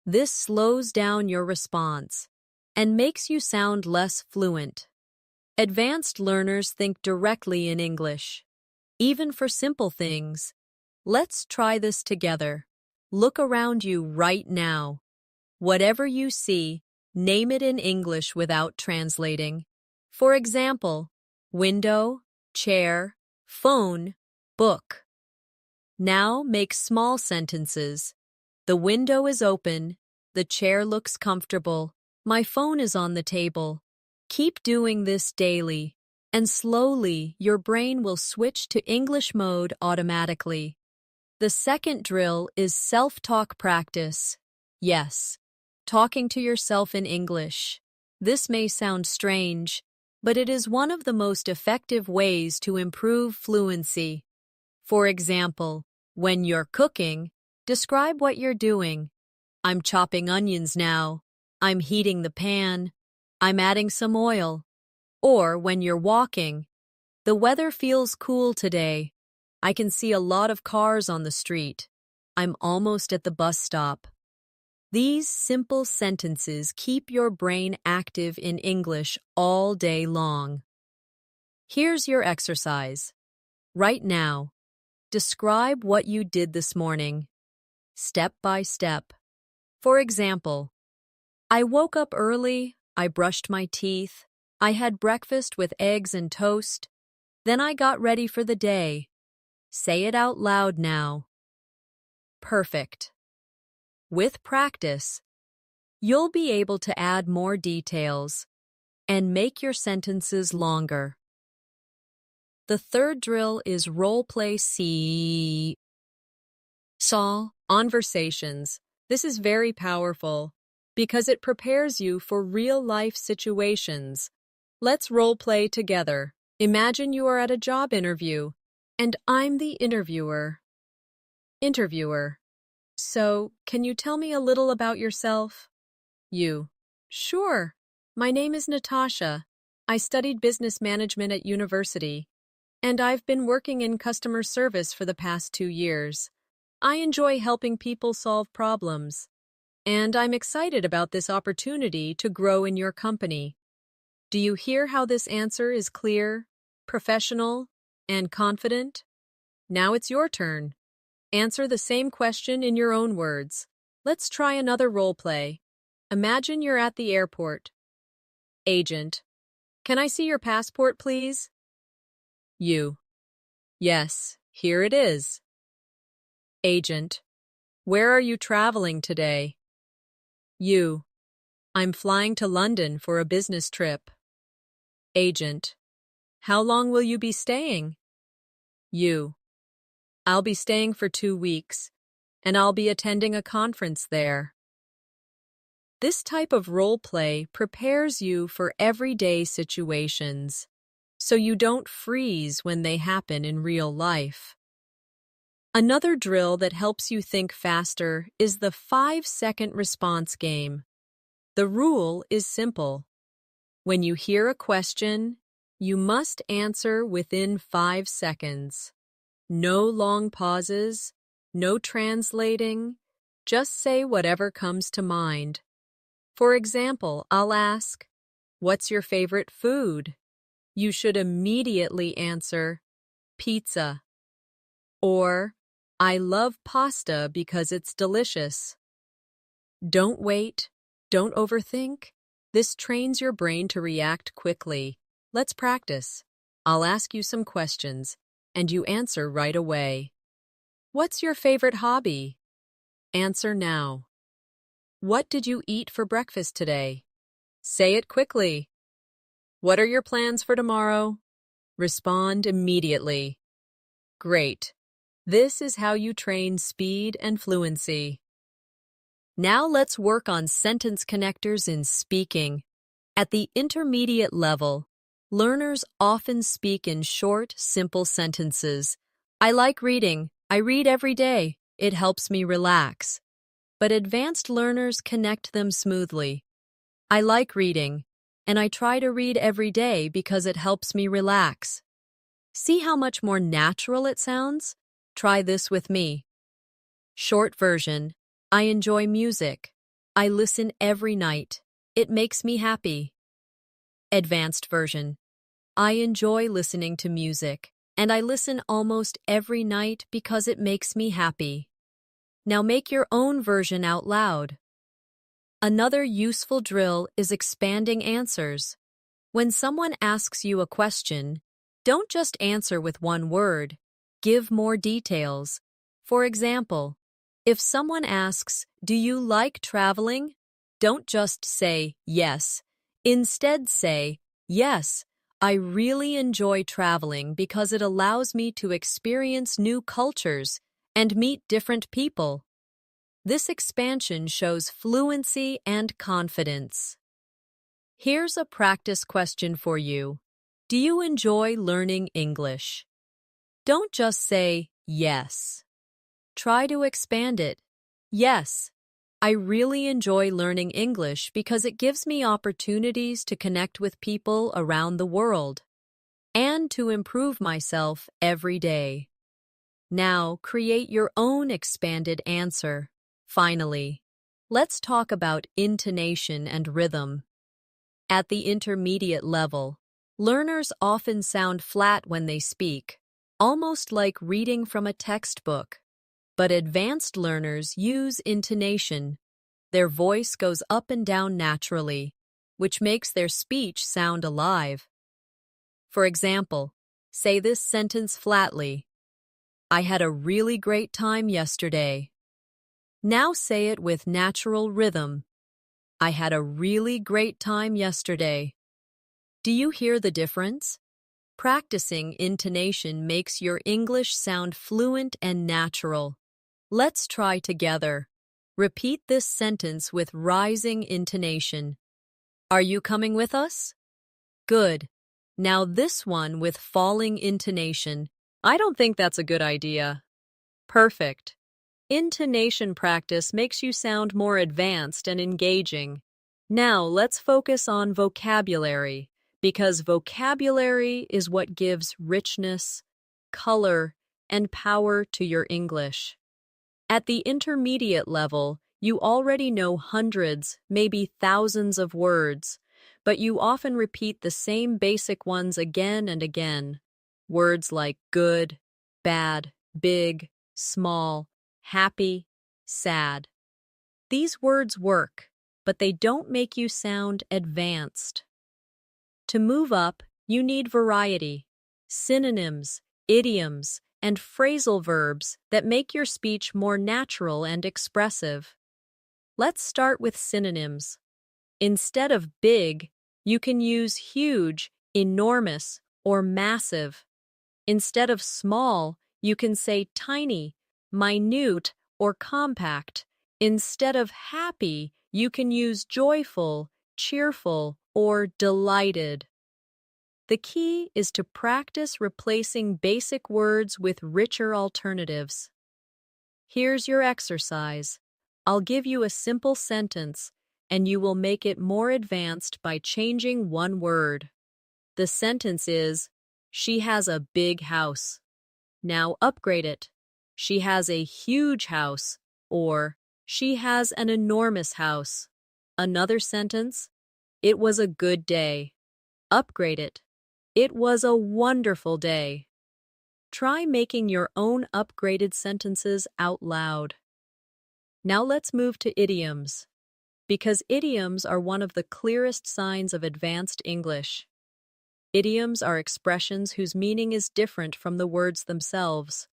This slows down your response and makes you sound less fluent. Advanced learners think directly in English, even for simple things. Let's try this together. Look around you right now. Whatever you see, name it in English without translating. For example, window, chair, phone, book. Now make small sentences. The window is open. The chair looks comfortable. My phone is on the table. Keep doing this daily, and slowly your brain will switch to English mode automatically. The second drill is self-talk practice. Yes, talking to yourself in English. This may sound strange, but it is one of the most effective ways to improve fluency. For example, when you're cooking, describe what you're doing. I'm chopping onions now. I'm heating the pan. I'm adding some oil. Or when you're walking, the weather feels cool today. I can see a lot of cars on the street. I'm almost at the bus stop. These simple sentences keep your brain active in English all day long. Here's your exercise. Right now, describe what you did this morning, step by step. For example, I woke up early, I brushed my teeth, I had breakfast with eggs and toast, then I got ready for the day. Say it out loud now. Perfect. With practice, you'll be able to add more details and make your sentences longer. The third drill is role-play conversations. This is very powerful because it prepares you for real-life situations. Let's role-play together. Imagine you are at a job interview, and I'm the interviewer. Interviewer: So, can you tell me a little about yourself? You: Sure. My name is Natasha. I studied business management at university, and I've been working in customer service for the past 2 years. I enjoy helping people solve problems, and I'm excited about this opportunity to grow in your company. Do you hear how this answer is clear, professional, and confident? Now it's your turn. Answer the same question in your own words. Let's try another role play. Imagine you're at the airport. Agent: Can I see your passport, please? You: Yes, here it is. Agent: Where are you traveling today? You: I'm flying to London for a business trip. Agent: How long will you be staying? You: I'll be staying for 2 weeks, and I'll be attending a conference there. This type of role play prepares you for everyday situations, so you don't freeze when they happen in real life. Another drill that helps you think faster is the 5-second response game. The rule is simple. When you hear a question, you must answer within 5 seconds. No long pauses, no translating, just say whatever comes to mind. For example, I'll ask, "What's your favorite food?" You should immediately answer, "Pizza." Or, "I love pasta because it's delicious." Don't wait, don't overthink. This trains your brain to react quickly. Let's practice. I'll ask you some questions, and you answer right away. What's your favorite hobby? Answer now. What did you eat for breakfast today? Say it quickly. What are your plans for tomorrow? Respond immediately. Great. This is how you train speed and fluency. Now let's work on sentence connectors in speaking. At the intermediate level, learners often speak in short, simple sentences. I like reading. I read every day. It helps me relax. But advanced learners connect them smoothly. I like reading, and I try to read every day because it helps me relax. See how much more natural it sounds? Try this with me. Short version. I enjoy music. I listen every night. It makes me happy. Advanced version. I enjoy listening to music, and I listen almost every night because it makes me happy. Now make your own version out loud. Another useful drill is expanding answers. When someone asks you a question, don't just answer with one word. Give more details. For example, if someone asks, "Do you like traveling?" Don't just say yes. Instead say, "Yes, I really enjoy traveling because it allows me to experience new cultures and meet different people." This expansion shows fluency and confidence. Here's a practice question for you. Do you enjoy learning English? Don't just say yes. Try to expand it. Yes, I really enjoy learning English because it gives me opportunities to connect with people around the world and to improve myself every day. Now, create your own expanded answer. Finally, let's talk about intonation and rhythm. At the intermediate level, learners often sound flat when they speak, almost like reading from a textbook. But advanced learners use intonation. Their voice goes up and down naturally, which makes their speech sound alive. For example, say this sentence flatly. I had a really great time yesterday. Now say it with natural rhythm. I had a really great time yesterday. Do you hear the difference? Practicing intonation makes your English sound fluent and natural. Let's try together. Repeat this sentence with rising intonation. Are you coming with us? Good. Now this one with falling intonation. I don't think that's a good idea. Perfect. Intonation practice makes you sound more advanced and engaging. Now let's focus on vocabulary, because vocabulary is what gives richness, color, and power to your English. At the intermediate level, you already know hundreds, maybe thousands of words, but you often repeat the same basic ones again and again. Words like good, bad, big, small, happy, sad. These words work, but they don't make you sound advanced. To move up, you need variety, synonyms, idioms, and phrasal verbs that make your speech more natural and expressive. Let's start with synonyms. Instead of big, you can use huge, enormous, or massive. Instead of small, you can say tiny, minute, or compact. Instead of happy, you can use joyful, cheerful, or delighted. The key is to practice replacing basic words with richer alternatives. Here's your exercise. I'll give you a simple sentence, and you will make it more advanced by changing one word. The sentence is, she has a big house. Now upgrade it. She has a huge house, or she has an enormous house. Another sentence, it was a good day. Upgrade it. It was a wonderful day. Try making your own upgraded sentences out loud. Now let's move to idioms, because idioms are one of the clearest signs of advanced English. Idioms are expressions whose meaning is different from the words themselves.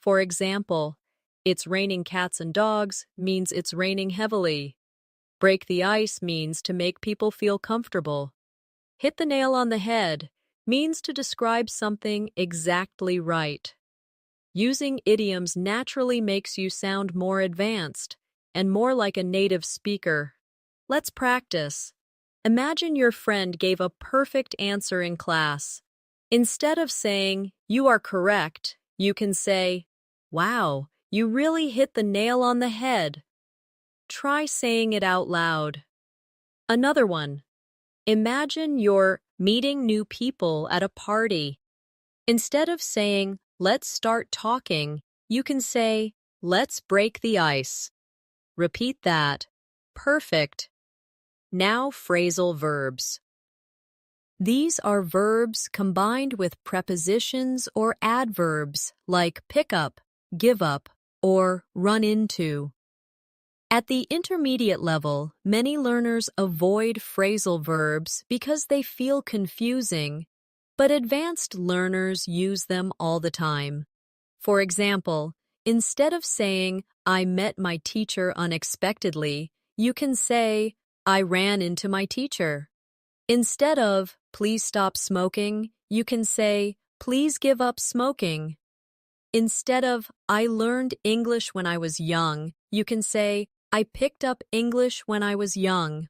For example, it's raining cats and dogs means it's raining heavily. Break the ice means to make people feel comfortable. Hit the nail on the head means to describe something exactly right. Using idioms naturally makes you sound more advanced and more like a native speaker. Let's practice. Imagine your friend gave a perfect answer in class. Instead of saying, "You are correct," you can say, "Wow, you really hit the nail on the head." Try saying it out loud. Another one. Imagine you're meeting new people at a party. Instead of saying, let's start talking, you can say, let's break the ice. Repeat that. Perfect. Now phrasal verbs. These are verbs combined with prepositions or adverbs like pick up, give up, or run into. At the intermediate level, many learners avoid phrasal verbs because they feel confusing, but advanced learners use them all the time. For example, instead of saying, I met my teacher unexpectedly, you can say, I ran into my teacher. Instead of, please stop smoking, you can say, please give up smoking. Instead of, I learned English when I was young, you can say, I picked up English when I was young.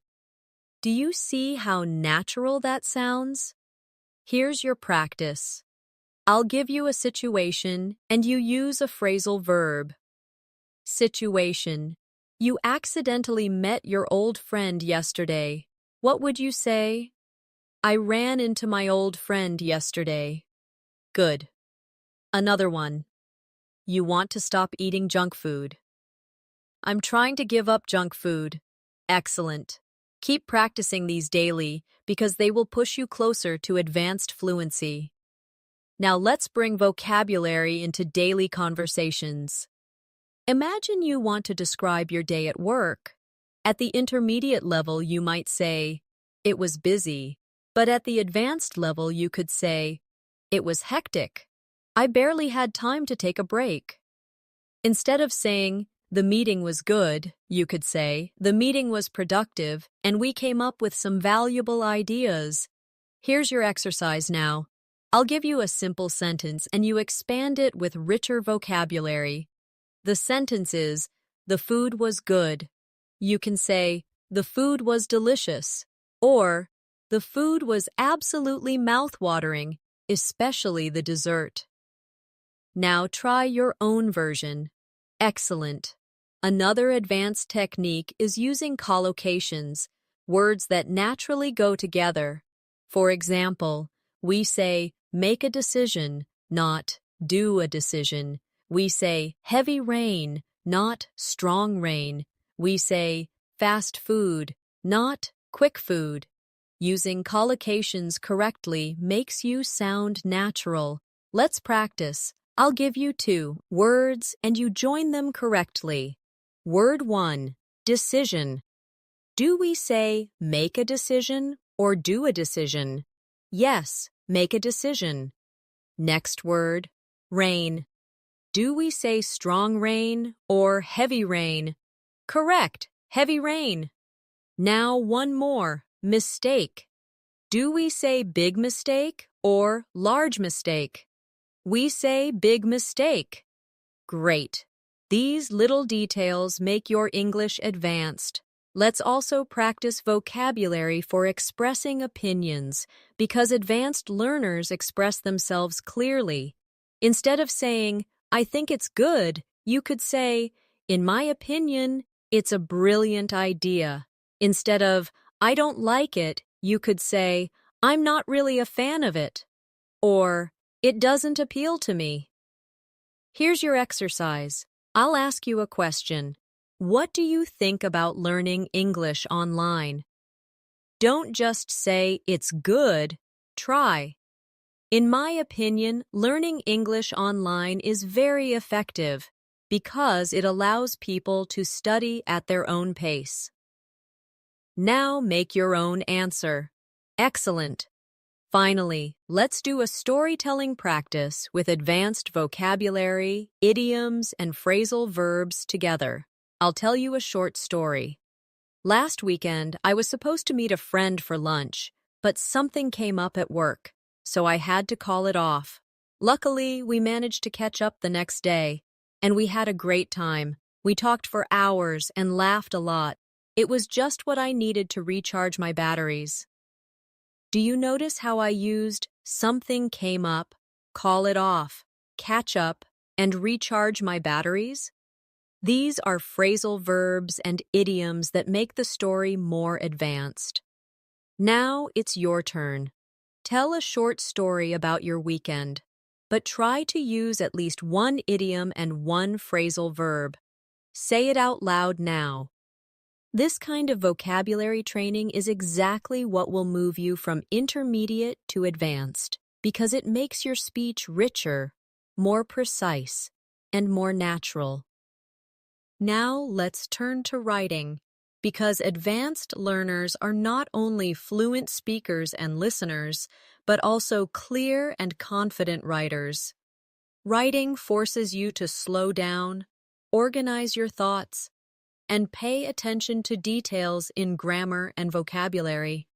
Do you see how natural that sounds? Here's your practice. I'll give you a situation and you use a phrasal verb. Situation. You accidentally met your old friend yesterday. What would you say? I ran into my old friend yesterday. Good. Another one. You want to stop eating junk food. I'm trying to give up junk food. Excellent. Keep practicing these daily because they will push you closer to advanced fluency. Now let's bring vocabulary into daily conversations. Imagine you want to describe your day at work. At the intermediate level, you might say, it was busy. But at the advanced level, you could say, it was hectic. I barely had time to take a break. Instead of saying, the meeting was good, you could say, the meeting was productive, and we came up with some valuable ideas. Here's your exercise now. I'll give you a simple sentence and you expand it with richer vocabulary. The sentence is, the food was good. You can say, the food was delicious, or the food was absolutely mouth-watering, especially the dessert. Now try your own version. Excellent. Another advanced technique is using collocations, words that naturally go together. For example, we say, make a decision, not do a decision. We say, heavy rain, not strong rain. We say, fast food, not quick food. Using collocations correctly makes you sound natural. Let's practice. I'll give you 2 words and you join them correctly. Word 1, decision. Do we say make a decision or do a decision? Yes, make a decision. Next word, rain. Do we say strong rain or heavy rain? Correct, heavy rain. Now one more, mistake. Do we say big mistake or large mistake? We say big mistake. Great. These little details make your English advanced. Let's also practice vocabulary for expressing opinions because advanced learners express themselves clearly. Instead of saying, I think it's good, you could say, in my opinion, it's a brilliant idea. Instead of, I don't like it, you could say, I'm not really a fan of it. Or, it doesn't appeal to me. Here's your exercise. I'll ask you a question. What do you think about learning English online? Don't just say it's good, try. In my opinion, learning English online is very effective because it allows people to study at their own pace. Now make your own answer. Excellent. Finally, let's do a storytelling practice with advanced vocabulary, idioms, and phrasal verbs together. I'll tell you a short story. Last weekend, I was supposed to meet a friend for lunch, but something came up at work, so I had to call it off. Luckily, we managed to catch up the next day, and we had a great time. We talked for hours and laughed a lot. It was just what I needed to recharge my batteries. Do you notice how I used something came up, call it off, catch up, and recharge my batteries? These are phrasal verbs and idioms that make the story more advanced. Now it's your turn. Tell a short story about your weekend, but try to use at least one idiom and one phrasal verb. Say it out loud now. This kind of vocabulary training is exactly what will move you from intermediate to advanced, because it makes your speech richer, more precise, and more natural. Now let's turn to writing, because advanced learners are not only fluent speakers and listeners, but also clear and confident writers. Writing forces you to slow down, organize your thoughts, and pay attention to details in grammar and vocabulary.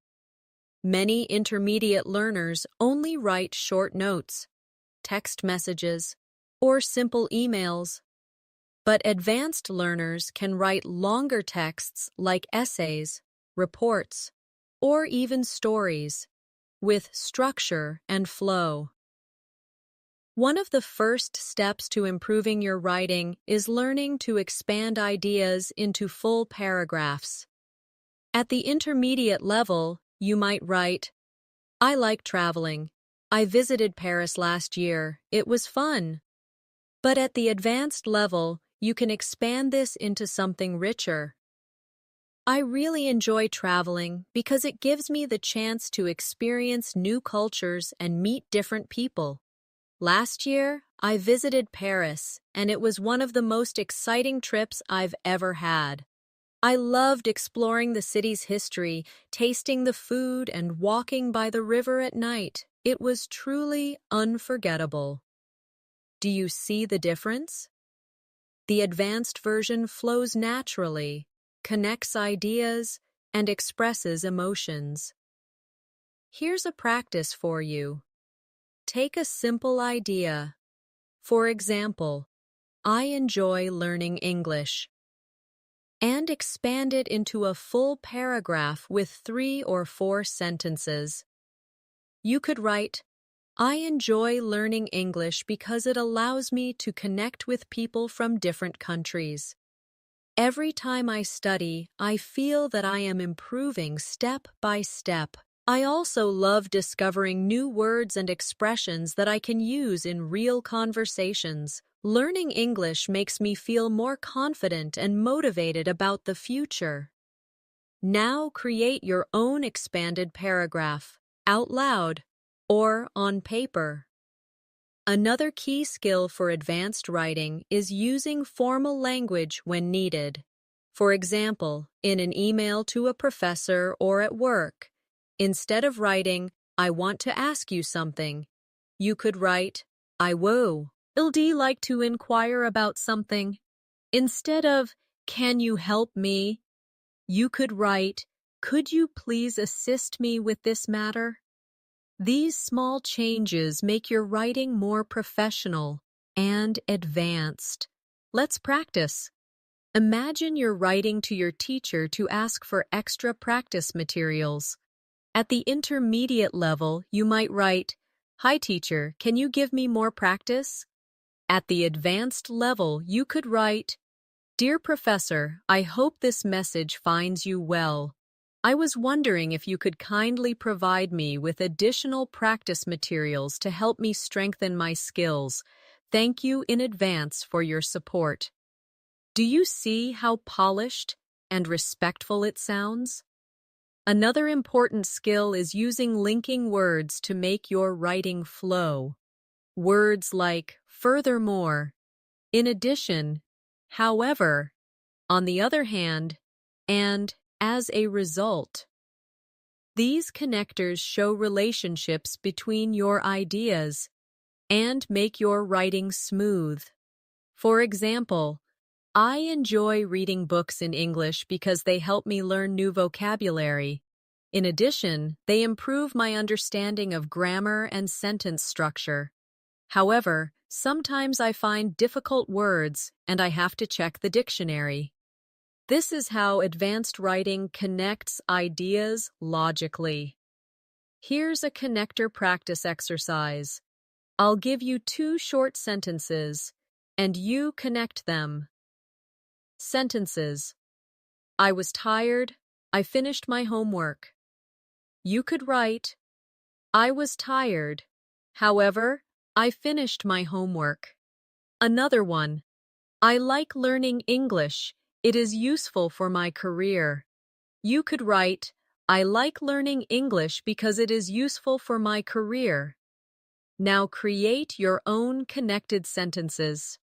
Many intermediate learners only write short notes, text messages, or simple emails. But advanced learners can write longer texts like essays, reports, or even stories, with structure and flow. One of the first steps to improving your writing is learning to expand ideas into full paragraphs. At the intermediate level, you might write, "I like traveling. I visited Paris last year. It was fun." But at the advanced level, you can expand this into something richer. "I really enjoy traveling because it gives me the chance to experience new cultures and meet different people. Last year, I visited Paris, and it was one of the most exciting trips I've ever had. I loved exploring the city's history, tasting the food, and walking by the river at night. It was truly unforgettable." Do you see the difference? The advanced version flows naturally, connects ideas, and expresses emotions. Here's a practice for you. Take a simple idea. For example, "I enjoy learning English," and expand it into a full paragraph with 3 or 4 sentences. You could write, "I enjoy learning English because it allows me to connect with people from different countries. Every time I study, I feel that I am improving step by step. I also love discovering new words and expressions that I can use in real conversations. Learning English makes me feel more confident and motivated about the future." Now create your own expanded paragraph, out loud or on paper. Another key skill for advanced writing is using formal language when needed. For example, in an email to a professor or at work, instead of writing, "I want to ask you something," you could write, "I would like to inquire about something." Instead of, "Can you help me?" you could write, "Could you please assist me with this matter?" These small changes make your writing more professional and advanced. Let's practice. Imagine you're writing to your teacher to ask for extra practice materials. At the intermediate level, you might write, "Hi teacher, can you give me more practice?" At the advanced level, you could write, "Dear Professor, I hope this message finds you well. I was wondering if you could kindly provide me with additional practice materials to help me strengthen my skills. Thank you in advance for your support." Do you see how polished and respectful it sounds? Another important skill is using linking words to make your writing flow. Words like "furthermore," "in addition," "however," "on the other hand," and "as a result." These connectors show relationships between your ideas and make your writing smooth. For example, "I enjoy reading books in English because they help me learn new vocabulary. In addition, they improve my understanding of grammar and sentence structure. However, sometimes I find difficult words and I have to check the dictionary." This is how advanced writing connects ideas logically. Here's a connector practice exercise. I'll give you 2 short sentences, and you connect them. Sentences. I was tired. I finished my homework. You could write, I was tired. However, I finished my homework. Another one. I like learning English. It is useful for my career. You could write, I like learning English because it is useful for my career. Now create your own connected sentences.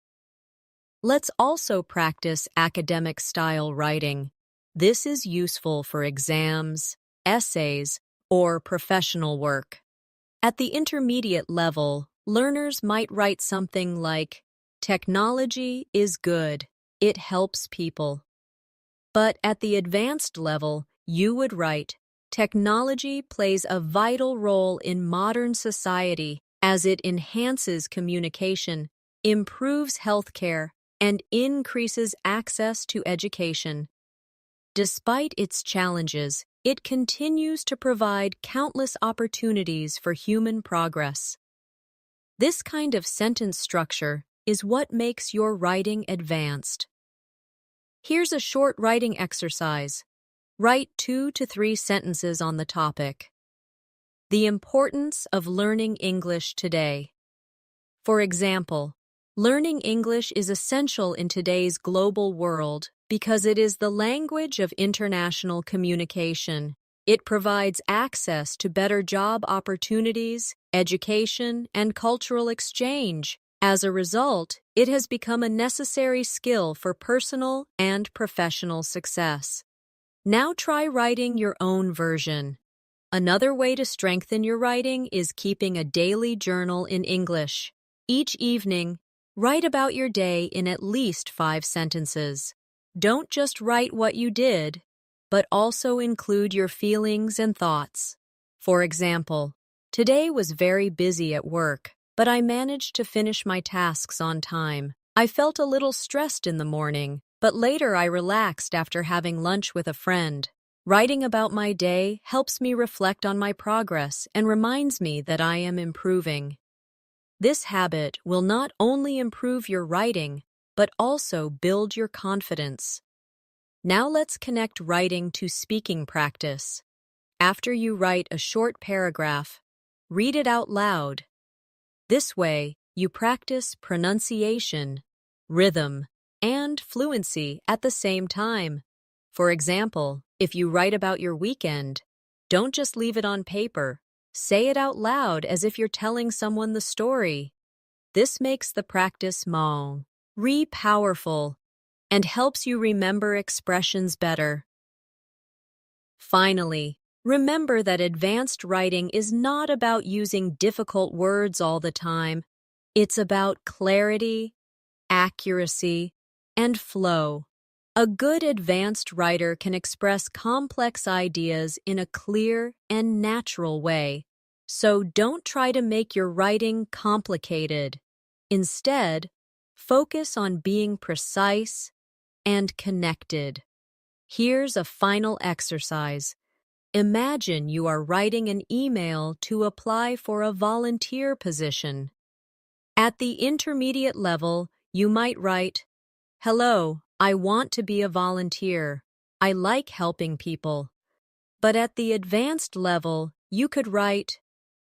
Let's also practice academic-style writing. This is useful for exams, essays, or professional work. At the intermediate level, learners might write something like, technology is good. It helps people. But at the advanced level, you would write, technology plays a vital role in modern society as it enhances communication, improves healthcare, and increases access to education. Despite its challenges, it continues to provide countless opportunities for human progress. This kind of sentence structure is what makes your writing advanced. Here's a short writing exercise. Write 2 to 3 sentences on the topic. The importance of learning English today. For example, learning English is essential in today's global world because it is the language of international communication. It provides access to better job opportunities, education, and cultural exchange. As a result, it has become a necessary skill for personal and professional success. Now try writing your own version. Another way to strengthen your writing is keeping a daily journal in English. Each evening, write about your day in at least 5 sentences. Don't just write what you did, but also include your feelings and thoughts. For example, today was very busy at work, but I managed to finish my tasks on time. I felt a little stressed in the morning, but later I relaxed after having lunch with a friend. Writing about my day helps me reflect on my progress and reminds me that I am improving. This habit will not only improve your writing, but also build your confidence. Now let's connect writing to speaking practice. After you write a short paragraph, read it out loud. This way, you practice pronunciation, rhythm, and fluency at the same time. For example, if you write about your weekend, don't just leave it on paper. Say it out loud as if you're telling someone the story. This makes the practice more powerful and helps you remember expressions better. Finally, remember that advanced writing is not about using difficult words all the time. It's about clarity, accuracy, and flow. A good advanced writer can express complex ideas in a clear and natural way. So don't try to make your writing complicated. Instead, focus on being precise and connected. Here's a final exercise. Imagine you are writing an email to apply for a volunteer position. At the intermediate level, you might write, hello, I want to be a volunteer. I like helping people. But at the advanced level, you could write,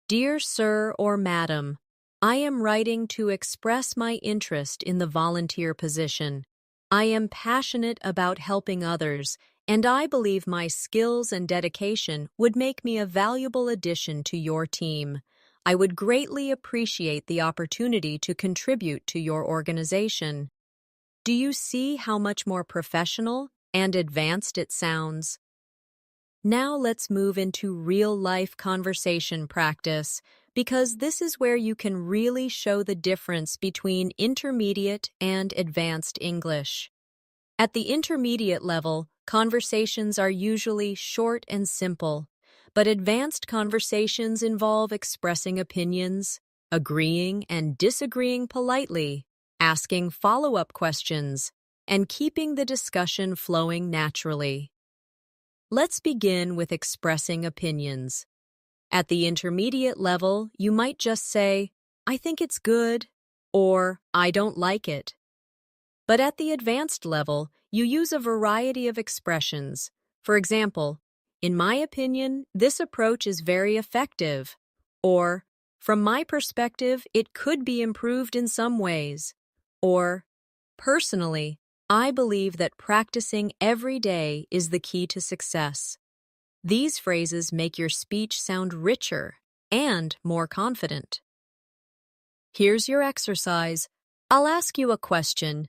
Dear Sir or Madam, I am writing to express my interest in the volunteer position. I am passionate about helping others, and I believe my skills and dedication would make me a valuable addition to your team. I would greatly appreciate the opportunity to contribute to your organization. Do you see how much more professional and advanced it sounds? Now let's move into real-life conversation practice, because this is where you can really show the difference between intermediate and advanced English. At the intermediate level, conversations are usually short and simple, but advanced conversations involve expressing opinions, agreeing and disagreeing politely, asking follow-up questions, and keeping the discussion flowing naturally. Let's begin with expressing opinions. At the intermediate level, you might just say, I think it's good, or I don't like it. But at the advanced level, you use a variety of expressions. For example, in my opinion, this approach is very effective. Or, from my perspective, it could be improved in some ways. Or, personally, I believe that practicing every day is the key to success. These phrases make your speech sound richer and more confident. Here's your exercise. I'll ask you a question,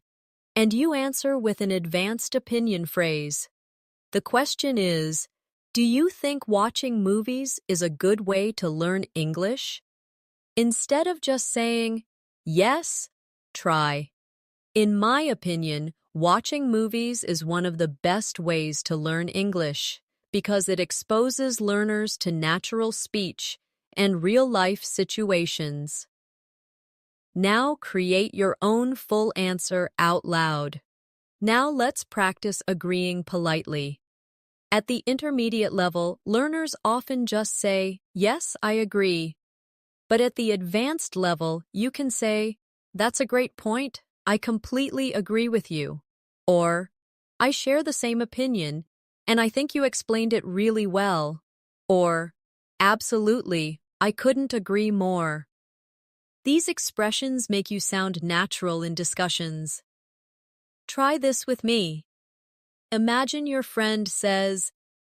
and you answer with an advanced opinion phrase. The question is, do you think watching movies is a good way to learn English? Instead of just saying, yes, try. In my opinion, watching movies is one of the best ways to learn English because it exposes learners to natural speech and real-life situations. Now create your own full answer out loud. Now let's practice agreeing politely. At the intermediate level, learners often just say, yes, I agree. But at the advanced level, you can say, that's a great point. I completely agree with you. Or, I share the same opinion, and I think you explained it really well. Or, absolutely, I couldn't agree more. These expressions make you sound natural in discussions. Try this with me. Imagine your friend says,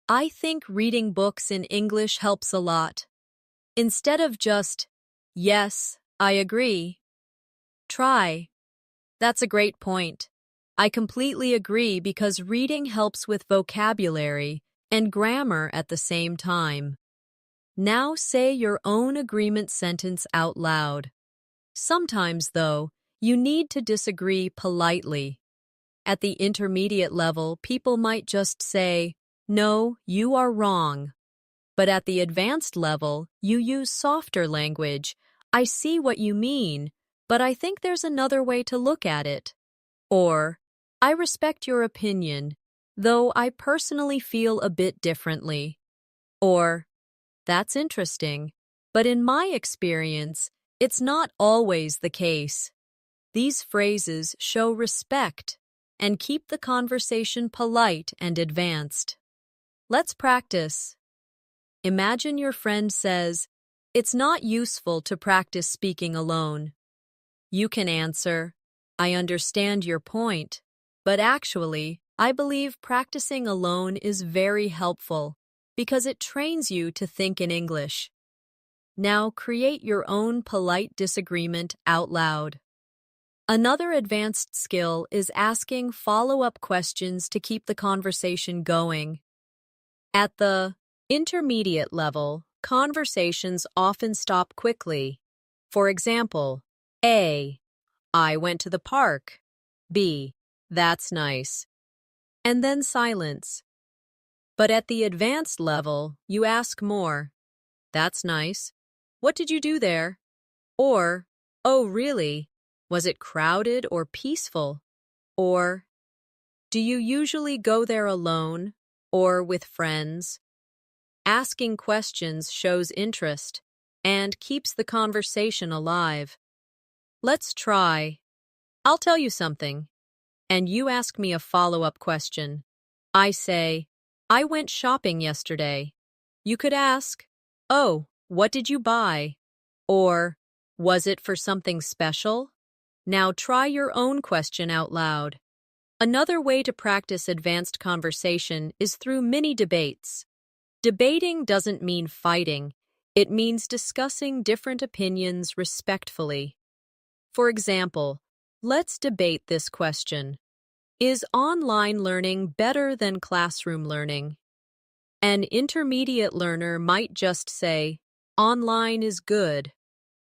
I think reading books in English helps a lot. Instead of just, yes, I agree. Try, that's a great point. I completely agree because reading helps with vocabulary and grammar at the same time. Now say your own agreement sentence out loud. Sometimes, though, you need to disagree politely. At the intermediate level, people might just say, no, you are wrong. But at the advanced level, you use softer language. I see what you mean, but I think there's another way to look at it. Or, I respect your opinion, though I personally feel a bit differently. Or, that's interesting, but in my experience, it's not always the case. These phrases show respect and keep the conversation polite and advanced. Let's practice. Imagine your friend says, it's not useful to practice speaking alone. You can answer, I understand your point, but actually, I believe practicing alone is very helpful because it trains you to think in English. Now create your own polite disagreement out loud. Another advanced skill is asking follow-up questions to keep the conversation going. At the intermediate level, conversations often stop quickly. For example, A, I went to the park. B, that's nice. And then silence. But at the advanced level, you ask more. That's nice. What did you do there? Or, oh, really? Was it crowded or peaceful? Or, do you usually go there alone or with friends? Asking questions shows interest and keeps the conversation alive. Let's try. I'll tell you something, and you ask me a follow-up question. I say, I went shopping yesterday. You could ask, oh, what did you buy? Or, was it for something special? Now try your own question out loud. Another way to practice advanced conversation is through mini debates. Debating doesn't mean fighting. It means discussing different opinions respectfully. For example, let's debate this question. Is online learning better than classroom learning? An intermediate learner might just say, online is good,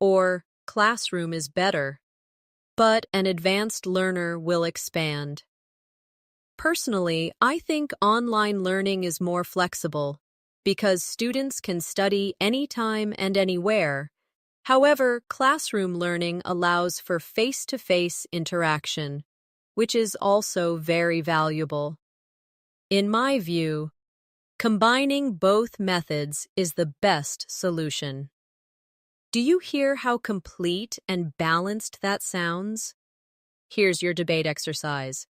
or classroom is better. But an advanced learner will expand. Personally, I think online learning is more flexible because students can study anytime and anywhere. However, classroom learning allows for face-to-face interaction, which is also very valuable. In my view, combining both methods is the best solution. Do you hear how complete and balanced that sounds? Here's your debate exercise.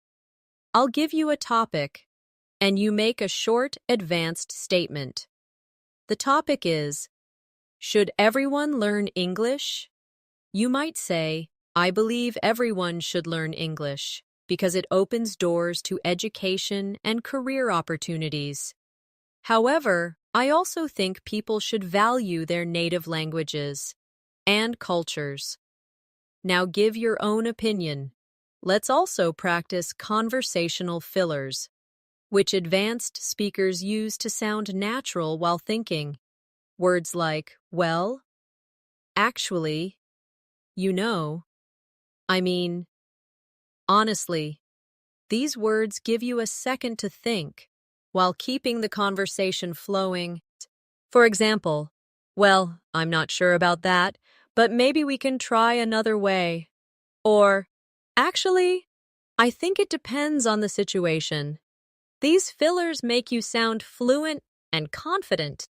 I'll give you a topic, and you make a short, advanced statement. The topic is, should everyone learn English? You might say, I believe everyone should learn English because it opens doors to education and career opportunities. However, I also think people should value their native languages and cultures. Now give your own opinion. Let's also practice conversational fillers, which advanced speakers use to sound natural while thinking. Words like, well, actually, you know, I mean, honestly. These words give you a second to think while keeping the conversation flowing. For example, well, I'm not sure about that, but maybe we can try another way. Or, actually, I think it depends on the situation. These fillers make you sound fluent and confident.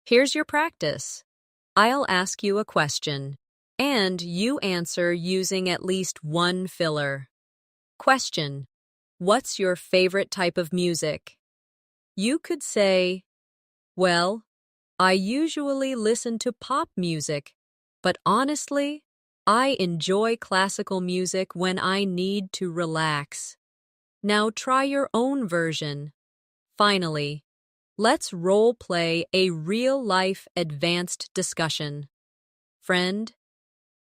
Here's your practice. I'll ask you a question, and you answer using at least one filler. Question: what's your favorite type of music? You could say, well, I usually listen to pop music, but honestly, I enjoy classical music when I need to relax. Now try your own version. Finally, let's role play a real-life advanced discussion. Friend,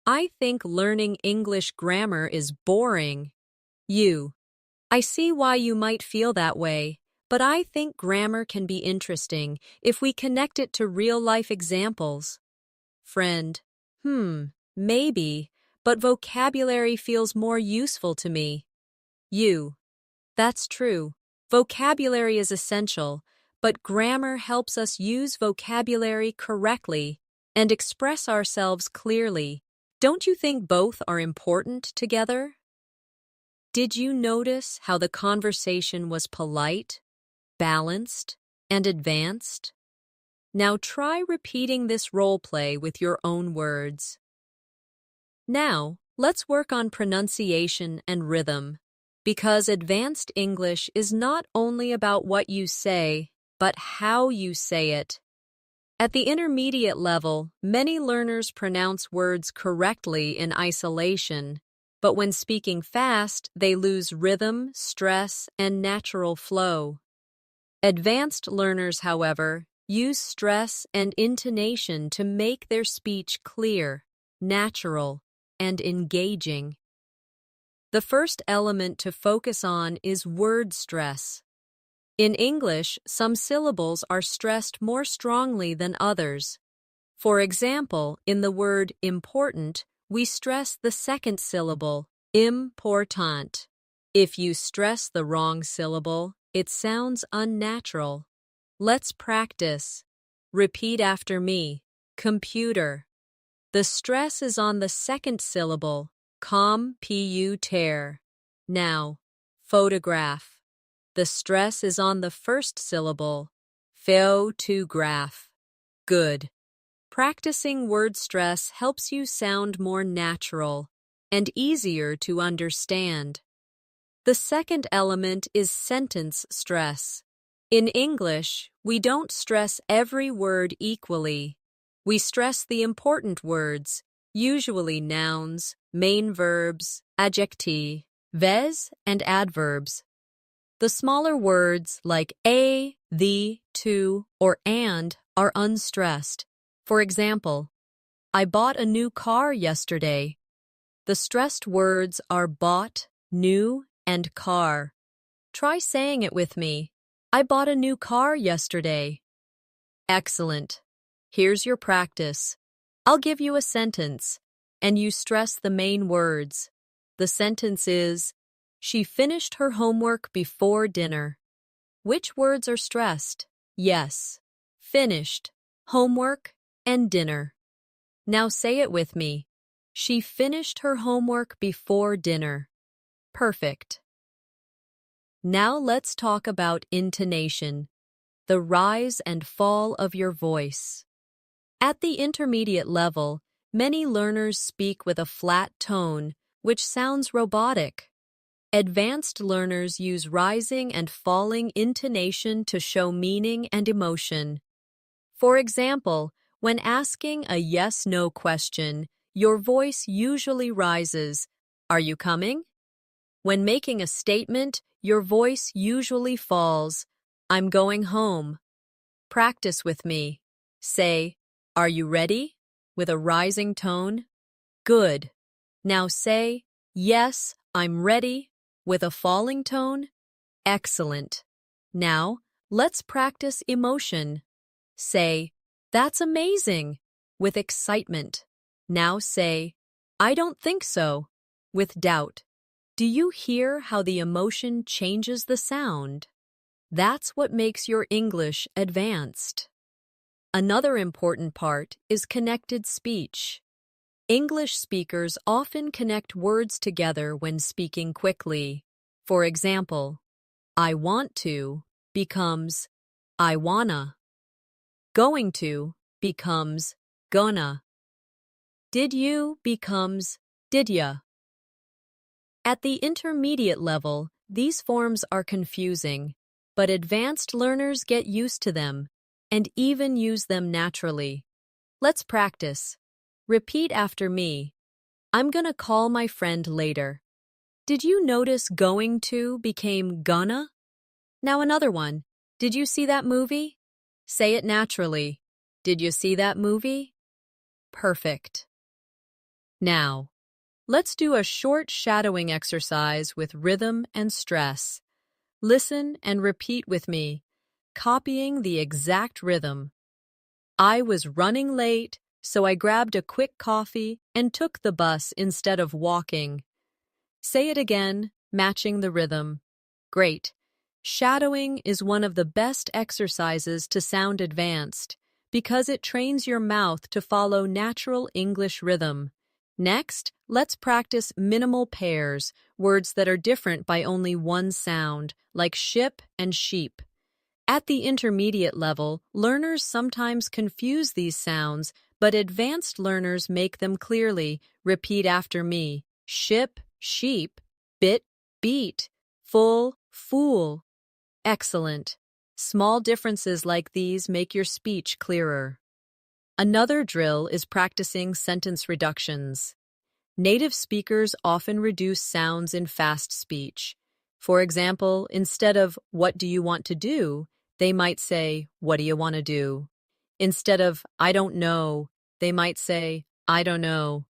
I think learning English grammar is boring. I see why you might feel that way, but I think grammar can be interesting if we connect it to real-life examples. Friend, maybe, but vocabulary feels more useful to me. That's true. Vocabulary is essential, but grammar helps us use vocabulary correctly and express ourselves clearly. Don't you think both are important together? Did you notice how the conversation was polite, balanced, and advanced? Now try repeating this role play with your own words. Now, let's work on pronunciation and rhythm, because advanced English is not only about what you say, but how you say it. At the intermediate level, many learners pronounce words correctly in isolation, but when speaking fast, they lose rhythm, stress, and natural flow. Advanced learners, however, use stress and intonation to make their speech clear, natural, and engaging. The first element to focus on is word stress. In English, some syllables are stressed more strongly than others. For example, in the word important, we stress the second syllable, important. If you stress the wrong syllable, it sounds unnatural. Let's practice. Repeat after me. Computer. The stress is on the second syllable, computer. Now, photograph. The stress is on the first syllable, photograph. Good. Practicing word stress helps you sound more natural and easier to understand. The second element is sentence stress. In English, we don't stress every word equally. We stress the important words, usually nouns, main verbs, adjectives, and adverbs. The smaller words like a, the, to, or and are unstressed. For example, I bought a new car yesterday. The stressed words are bought, new, and car. Try saying it with me. I bought a new car yesterday. Excellent. Here's your practice. I'll give you a sentence, and you stress the main words. The sentence is, she finished her homework before dinner. Which words are stressed? Yes. Finished, homework, and dinner. Now say it with me. She finished her homework before dinner. Perfect. Now let's talk about intonation, the rise and fall of your voice. At the intermediate level, many learners speak with a flat tone, which sounds robotic. Advanced learners use rising and falling intonation to show meaning and emotion. For example, when asking a yes-no question, your voice usually rises. Are you coming? When making a statement, your voice usually falls. I'm going home. Practice with me. Say, are you ready? With a rising tone. Good. Now say, yes, I'm ready, with a falling tone. Excellent. Now, let's practice emotion. Say, that's amazing, with excitement. Now say, I don't think so, with doubt. Do you hear how the emotion changes the sound? That's what makes your English advanced. Another important part is connected speech. English speakers often connect words together when speaking quickly. For example, I want to becomes I wanna. Going to becomes gonna. Did you becomes did ya. At the intermediate level, these forms are confusing, but advanced learners get used to them and even use them naturally. Let's practice. Repeat after me. I'm gonna call my friend later. Did you notice going to became gonna? Now another one. Did you see that movie? Say it naturally. Did you see that movie? Perfect. Now, let's do a short shadowing exercise with rhythm and stress. Listen and repeat with me, copying the exact rhythm. I was running late, so I grabbed a quick coffee and took the bus instead of walking. Say it again, matching the rhythm. Great. Shadowing is one of the best exercises to sound advanced because it trains your mouth to follow natural English rhythm. Next, let's practice minimal pairs, words that are different by only one sound, like ship and sheep. At the intermediate level, learners sometimes confuse these sounds, but advanced learners make them clearly. Repeat after me. Ship, sheep, bit, beat, full, fool. Excellent. Small differences like these make your speech clearer. Another drill is practicing sentence reductions. Native speakers often reduce sounds in fast speech. For example, instead of "What do you want to do?" they might say, "What do you want to do?" Instead of "I don't know," they might say, "I don't know."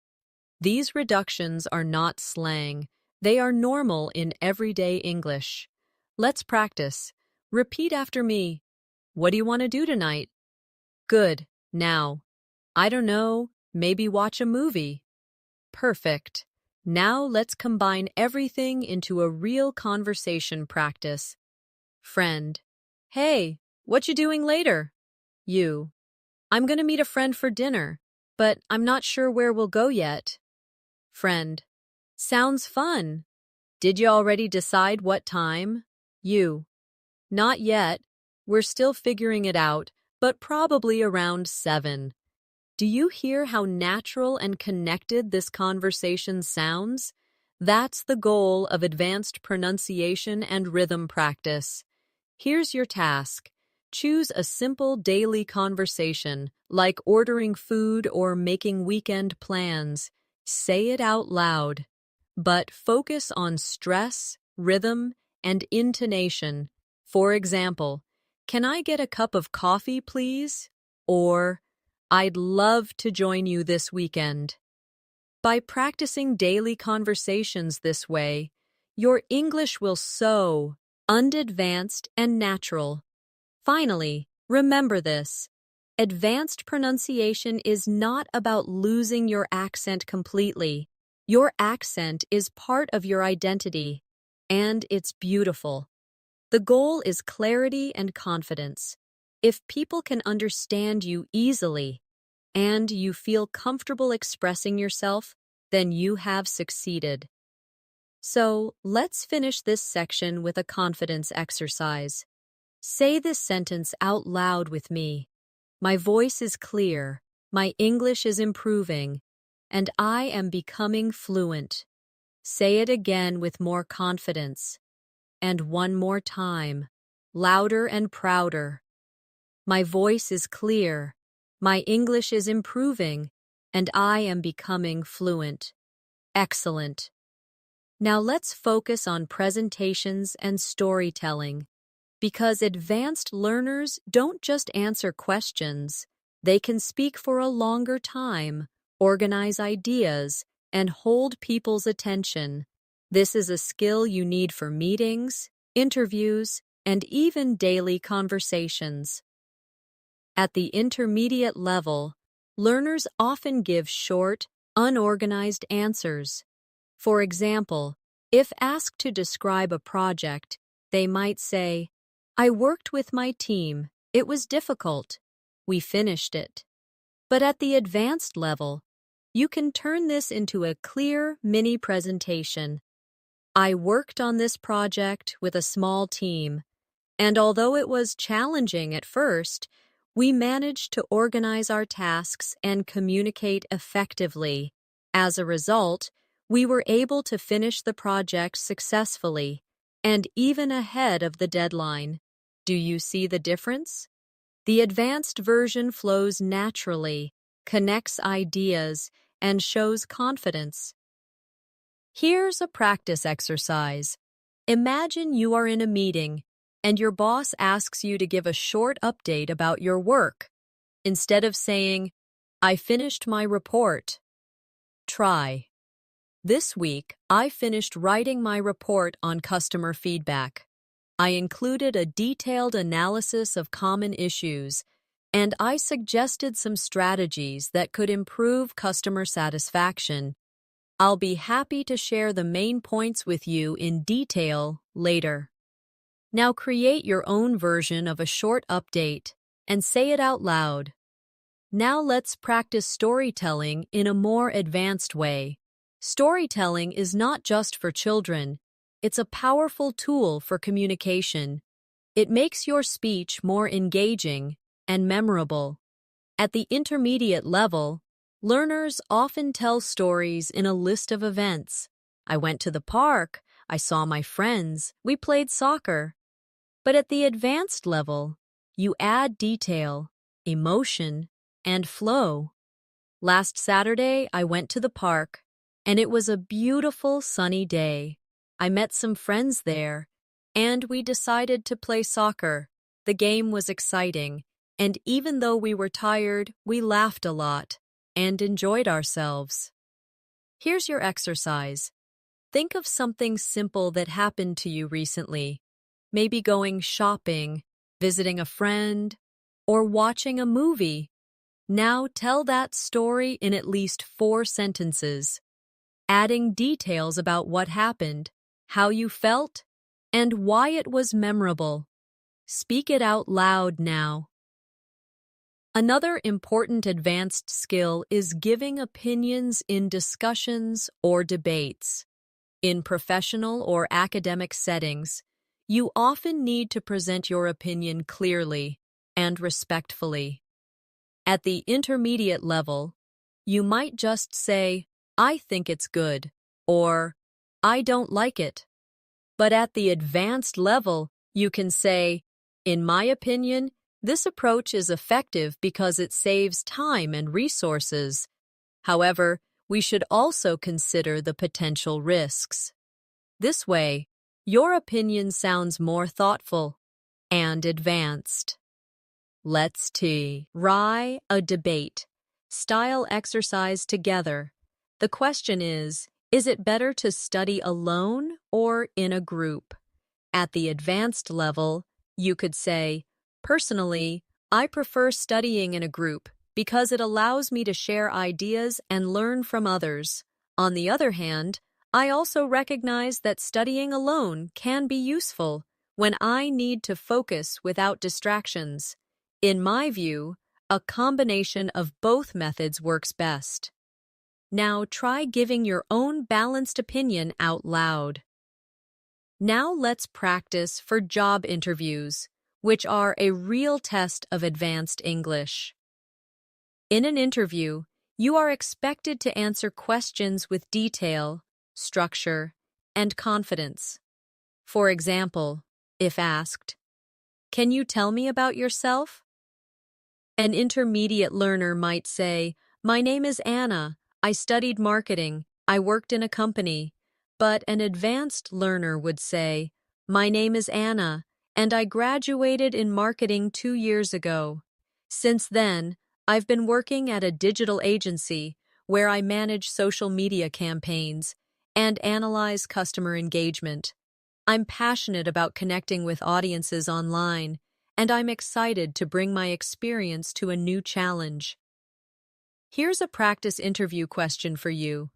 These reductions are not slang. They are normal in everyday English. Let's practice. Repeat after me. What do you want to do tonight? Good. Now, I don't know, maybe watch a movie. Perfect. Now let's combine everything into a real conversation practice. Friend. Hey, what you doing later? You. I'm gonna meet a friend for dinner, but I'm not sure where we'll go yet. Friend. Sounds fun. Did you already decide what time? You. Not yet. We're still figuring it out, but probably around 7. Do you hear how natural and connected this conversation sounds? That's the goal of advanced pronunciation and rhythm practice. Here's your task. Choose a simple daily conversation, like ordering food or making weekend plans. Say it out loud. But focus on stress, rhythm, and intonation. For example, can I get a cup of coffee, please? Or, I'd love to join you this weekend. By practicing daily conversations this way, your English will so unadvanced and natural. Finally, remember this. Advanced pronunciation is not about losing your accent completely. Your accent is part of your identity, and it's beautiful. The goal is clarity and confidence. If people can understand you easily and you feel comfortable expressing yourself, then you have succeeded. So, let's finish this section with a confidence exercise. Say this sentence out loud with me. My voice is clear, my English is improving, and I am becoming fluent. Say it again with more confidence. And one more time, louder and prouder. My voice is clear, my English is improving, and I am becoming fluent. Excellent. Now let's focus on presentations and storytelling, because advanced learners don't just answer questions, they can speak for a longer time, organize ideas, and hold people's attention. This is a skill you need for meetings, interviews, and even daily conversations. At the intermediate level, learners often give short, unorganized answers. For example, if asked to describe a project, they might say, "I worked with my team. It was difficult. We finished it." But at the advanced level, you can turn this into a clear mini presentation. I worked on this project with a small team, and although it was challenging at first, we managed to organize our tasks and communicate effectively. As a result, we were able to finish the project successfully, and even ahead of the deadline. Do you see the difference? The advanced version flows naturally, connects ideas, and shows confidence. Here's a practice exercise. Imagine you are in a meeting, and your boss asks you to give a short update about your work. Instead of saying, "I finished my report," try, "This week, I finished writing my report on customer feedback. I included a detailed analysis of common issues, and I suggested some strategies that could improve customer satisfaction. I'll be happy to share the main points with you in detail later." Now create your own version of a short update and say it out loud. Now let's practice storytelling in a more advanced way. Storytelling is not just for children. It's a powerful tool for communication. It makes your speech more engaging and memorable. At the intermediate level, learners often tell stories in a list of events. I went to the park, I saw my friends, we played soccer. But at the advanced level, you add detail, emotion, and flow. Last Saturday, I went to the park, and it was a beautiful sunny day. I met some friends there, and we decided to play soccer. The game was exciting, and even though we were tired, we laughed a lot and enjoyed ourselves. Here's your exercise. Think of something simple that happened to you recently. Maybe going shopping, visiting a friend, or watching a movie. Now tell that story in at least 4 sentences, adding details about what happened, how you felt, and why it was memorable. Speak it out loud now. Another important advanced skill is giving opinions in discussions or debates. In professional or academic settings, you often need to present your opinion clearly and respectfully. At the intermediate level, you might just say, "I think it's good," or "I don't like it." But at the advanced level, you can say, "In my opinion, this approach is effective because it saves time and resources. However, we should also consider the potential risks." This way, your opinion sounds more thoughtful and advanced. Let's try a debate style exercise together. The question is it better to study alone or in a group? At the advanced level, you could say, "Personally, I prefer studying in a group because it allows me to share ideas and learn from others. On the other hand, I also recognize that studying alone can be useful when I need to focus without distractions. In my view, a combination of both methods works best." Now try giving your own balanced opinion out loud. Now let's practice for job interviews, which are a real test of advanced English. In an interview, you are expected to answer questions with detail, structure, and confidence. For example, if asked, "Can you tell me about yourself?" An intermediate learner might say, "My name is Anna. I studied marketing. I worked in a company." But an advanced learner would say, "My name is Anna, and I graduated in marketing 2 years ago. Since then, I've been working at a digital agency where I manage social media campaigns and analyze customer engagement. I'm passionate about connecting with audiences online, and I'm excited to bring my experience to a new challenge." Here's a practice interview question for you.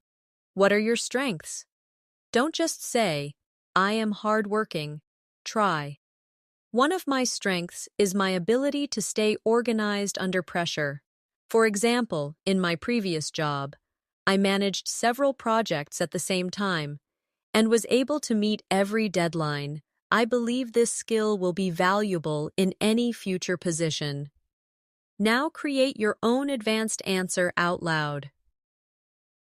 What are your strengths? Don't just say, "I am hardworking." Try. "One of my strengths is my ability to stay organized under pressure. For example, in my previous job, I managed several projects at the same time and was able to meet every deadline. I believe this skill will be valuable in any future position." Now create your own advanced answer out loud.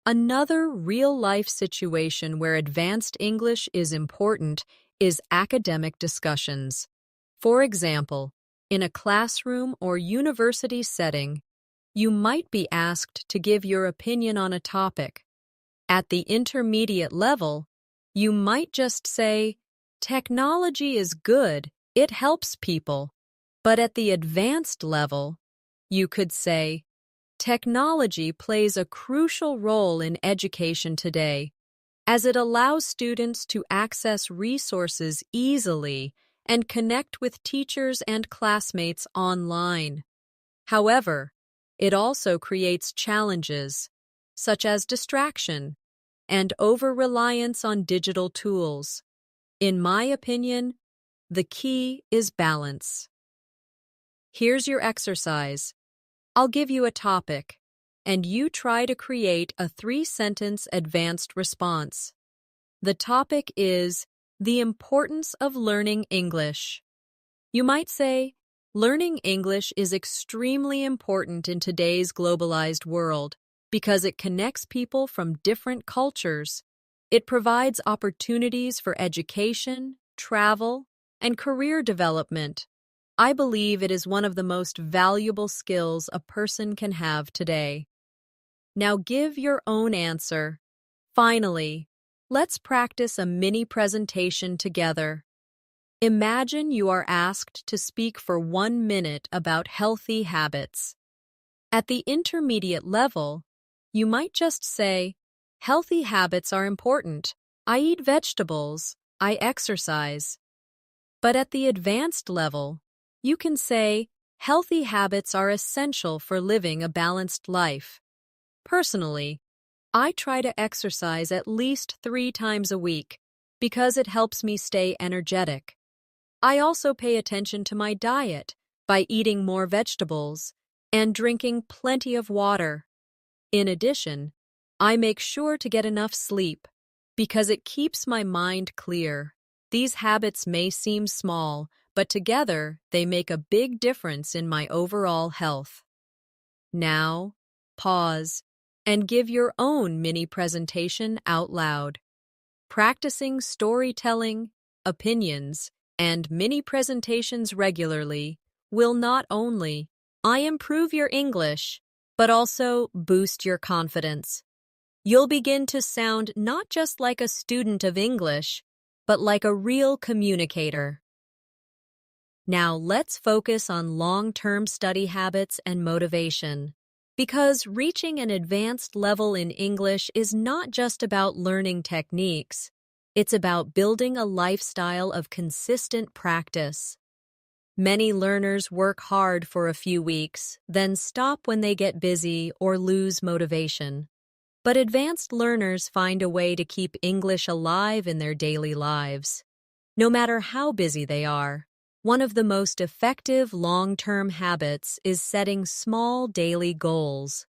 Another real-life situation where advanced English is important is academic discussions. For example, in a classroom or university setting, you might be asked to give your opinion on a topic. At the intermediate level, you might just say, "Technology is good, it helps people." But at the advanced level, you could say, "Technology plays a crucial role in education today, as it allows students to access resources easily and connect with teachers and classmates online. However, it also creates challenges, such as distraction and over-reliance on digital tools. In my opinion, the key is balance." Here's your exercise. I'll give you a topic, and you try to create a 3-sentence advanced response. The topic is the importance of learning English. You might say, "Learning English is extremely important in today's globalized world because it connects people from different cultures. It provides opportunities for education, travel, and career development. I believe it is one of the most valuable skills a person can have today." Now give your own answer. Finally, let's practice a mini presentation together. Imagine you are asked to speak for 1 minute about healthy habits. At the intermediate level, you might just say, "Healthy habits are important. I eat vegetables. I exercise." But at the advanced level, you can say, "Healthy habits are essential for living a balanced life. Personally, I try to exercise at least 3 times a week because it helps me stay energetic. I also pay attention to my diet by eating more vegetables and drinking plenty of water. In addition, I make sure to get enough sleep because it keeps my mind clear." These habits may seem small, but together they make a big difference in my overall health. Now, pause and give your own mini presentation out loud. Practicing storytelling, opinions, and mini presentations regularly will not only improve your English, but also boost your confidence. You'll begin to sound not just like a student of English, but like a real communicator. Now let's focus on long-term study habits and motivation. Because reaching an advanced level in English is not just about learning techniques, it's about building a lifestyle of consistent practice. Many learners work hard for a few weeks, then stop when they get busy or lose motivation. But advanced learners find a way to keep English alive in their daily lives. No matter how busy they are, one of the most effective long-term habits is setting small daily goals.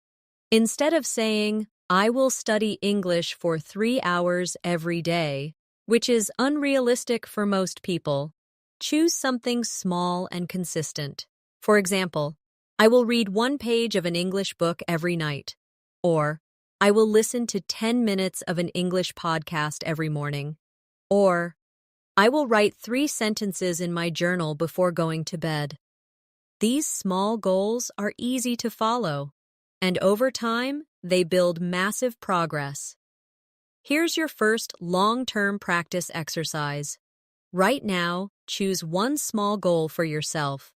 Instead of saying, "I will study English for 3 hours every day," which is unrealistic for most people, choose something small and consistent. For example, "I will read 1 page of an English book every night," or I will listen to 10 minutes of an English podcast every morning. Or, I will write 3 sentences in my journal before going to bed. These small goals are easy to follow, and over time, they build massive progress. Here's your first long-term practice exercise. Right now, choose one small goal for yourself.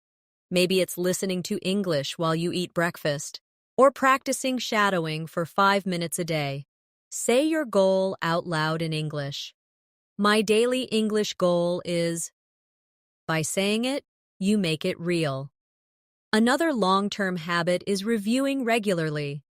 Maybe it's listening to English while you eat breakfast, or practicing shadowing for 5 minutes a day. Say your goal out loud in English. My daily English goal is... By saying it, you make it real. Another long-term habit is reviewing regularly.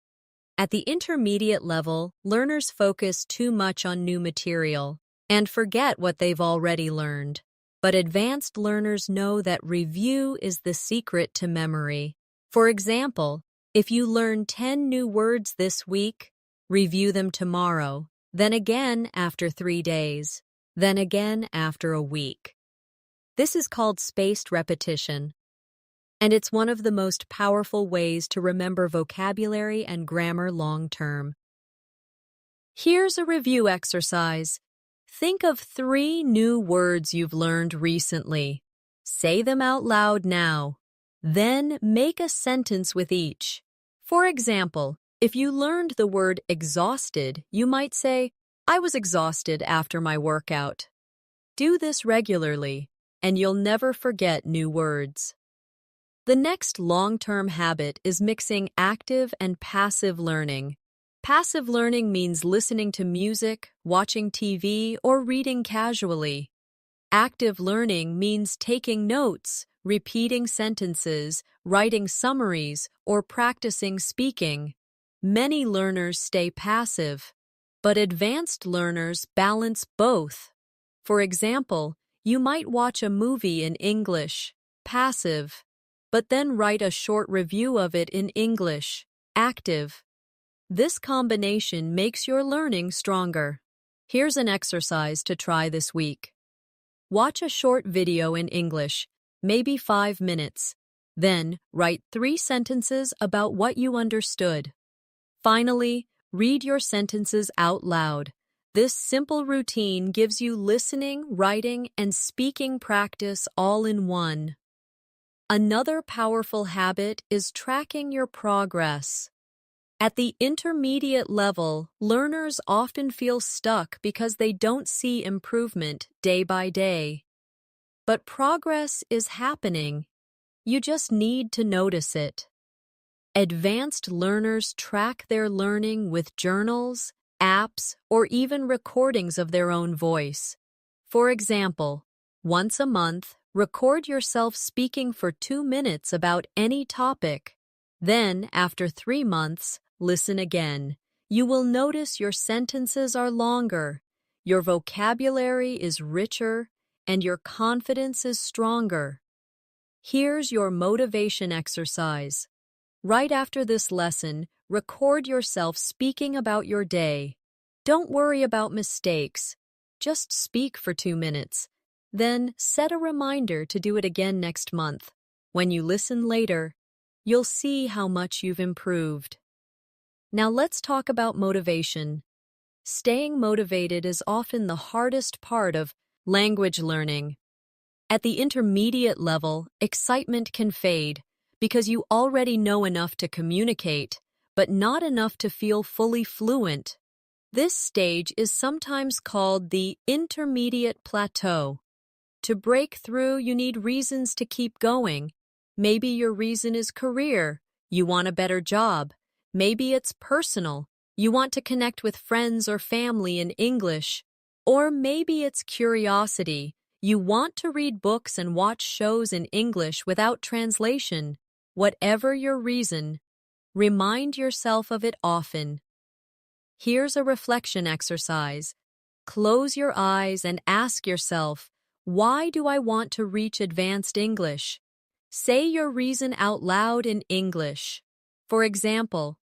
At the intermediate level, learners focus too much on new material and forget what they've already learned. But advanced learners know that review is the secret to memory. For example, if you learn 10 new words this week, review them tomorrow, then again after 3 days, then again after a week. This is called spaced repetition, and it's one of the most powerful ways to remember vocabulary and grammar long-term. Here's a review exercise. Think of 3 new words you've learned recently. Say them out loud now. Then make a sentence with each. For example, if you learned the word exhausted, you might say, I was exhausted after my workout. Do this regularly, and you'll never forget new words. The next long-term habit is mixing active and passive learning. Passive learning means listening to music, watching TV, or reading casually. Active learning means taking notes, repeating sentences, writing summaries, or practicing speaking. Many learners stay passive, but advanced learners balance both. For example, you might watch a movie in English, passive, but then write a short review of it in English, active. This combination makes your learning stronger. Here's an exercise to try this week. Watch a short video in English, maybe 5 minutes. Then, write 3 sentences about what you understood. Finally, read your sentences out loud. This simple routine gives you listening, writing, and speaking practice all in one. Another powerful habit is tracking your progress. At the intermediate level, learners often feel stuck because they don't see improvement day by day. But progress is happening. You just need to notice it. Advanced learners track their learning with journals, apps, or even recordings of their own voice. For example, once a month, record yourself speaking for 2 minutes about any topic. Then, after 3 months, listen again. You will notice your sentences are longer, your vocabulary is richer, and your confidence is stronger. Here's your motivation exercise. Right after this lesson, record yourself speaking about your day. Don't worry about mistakes. Just speak for 2 minutes. Then set a reminder to do it again next month. When you listen later, you'll see how much you've improved. Now let's talk about motivation. Staying motivated is often the hardest part of language learning. At the intermediate level, excitement can fade because you already know enough to communicate, but not enough to feel fully fluent. This stage is sometimes called the intermediate plateau. To break through, you need reasons to keep going. Maybe your reason is career. You want a better job. Maybe it's personal. You want to connect with friends or family in English. Or maybe it's curiosity. You want to read books and watch shows in English without translation. Whatever your reason, remind yourself of it often. Here's a reflection exercise. Close your eyes and ask yourself, why do I want to reach advanced English? Say your reason out loud in English. For example,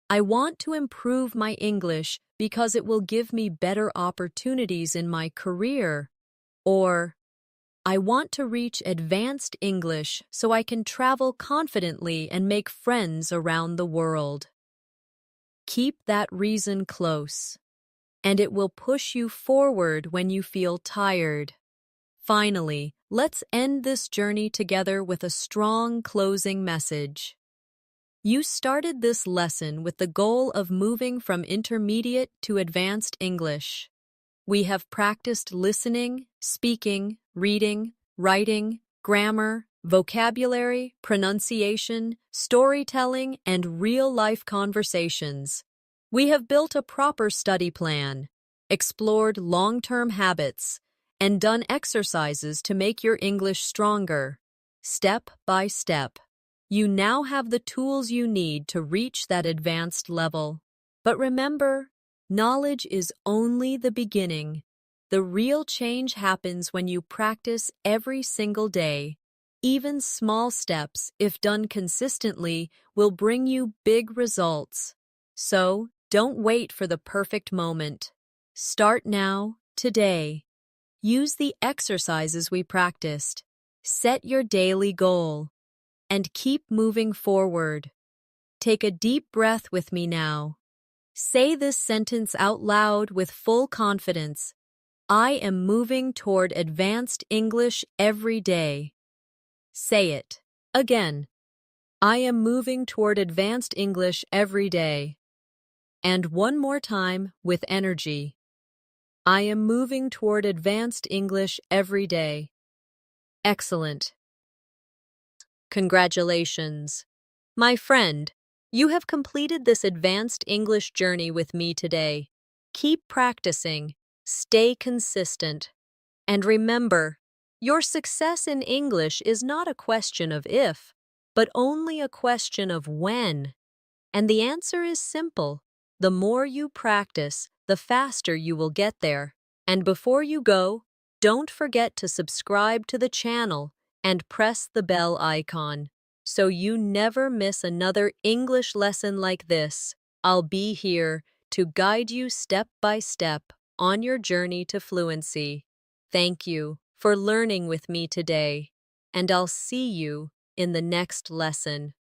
I want to improve my English because it will give me better opportunities in my career. Or, I want to reach advanced English so I can travel confidently and make friends around the world. Keep that reason close, and it will push you forward when you feel tired. Finally, let's end this journey together with a strong closing message. You started this lesson with the goal of moving from intermediate to advanced English. We have practiced listening, speaking, reading, writing, grammar, vocabulary, pronunciation, storytelling, and real-life conversations. We have built a proper study plan, explored long-term habits, and done exercises to make your English stronger, step by step. You now have the tools you need to reach that advanced level. But remember, knowledge is only the beginning. The real change happens when you practice every single day. Even small steps, if done consistently, will bring you big results. So, don't wait for the perfect moment. Start now, today. Use the exercises we practiced. Set your daily goal. And keep moving forward. Take a deep breath with me now. Say this sentence out loud with full confidence. I am moving toward advanced English every day. Say it. Again. I am moving toward advanced English every day. And one more time with energy. I am moving toward advanced English every day. Excellent. Congratulations. My friend, you have completed this advanced English journey with me today. Keep practicing, stay consistent, and remember, your success in English is not a question of if, but only a question of when. And the answer is simple. The more you practice, the faster you will get there. And before you go, don't forget to subscribe to the channel and press the bell icon so you never miss another English lesson like this. I'll be here to guide you step by step on your journey to fluency. Thank you for learning with me today, and I'll see you in the next lesson.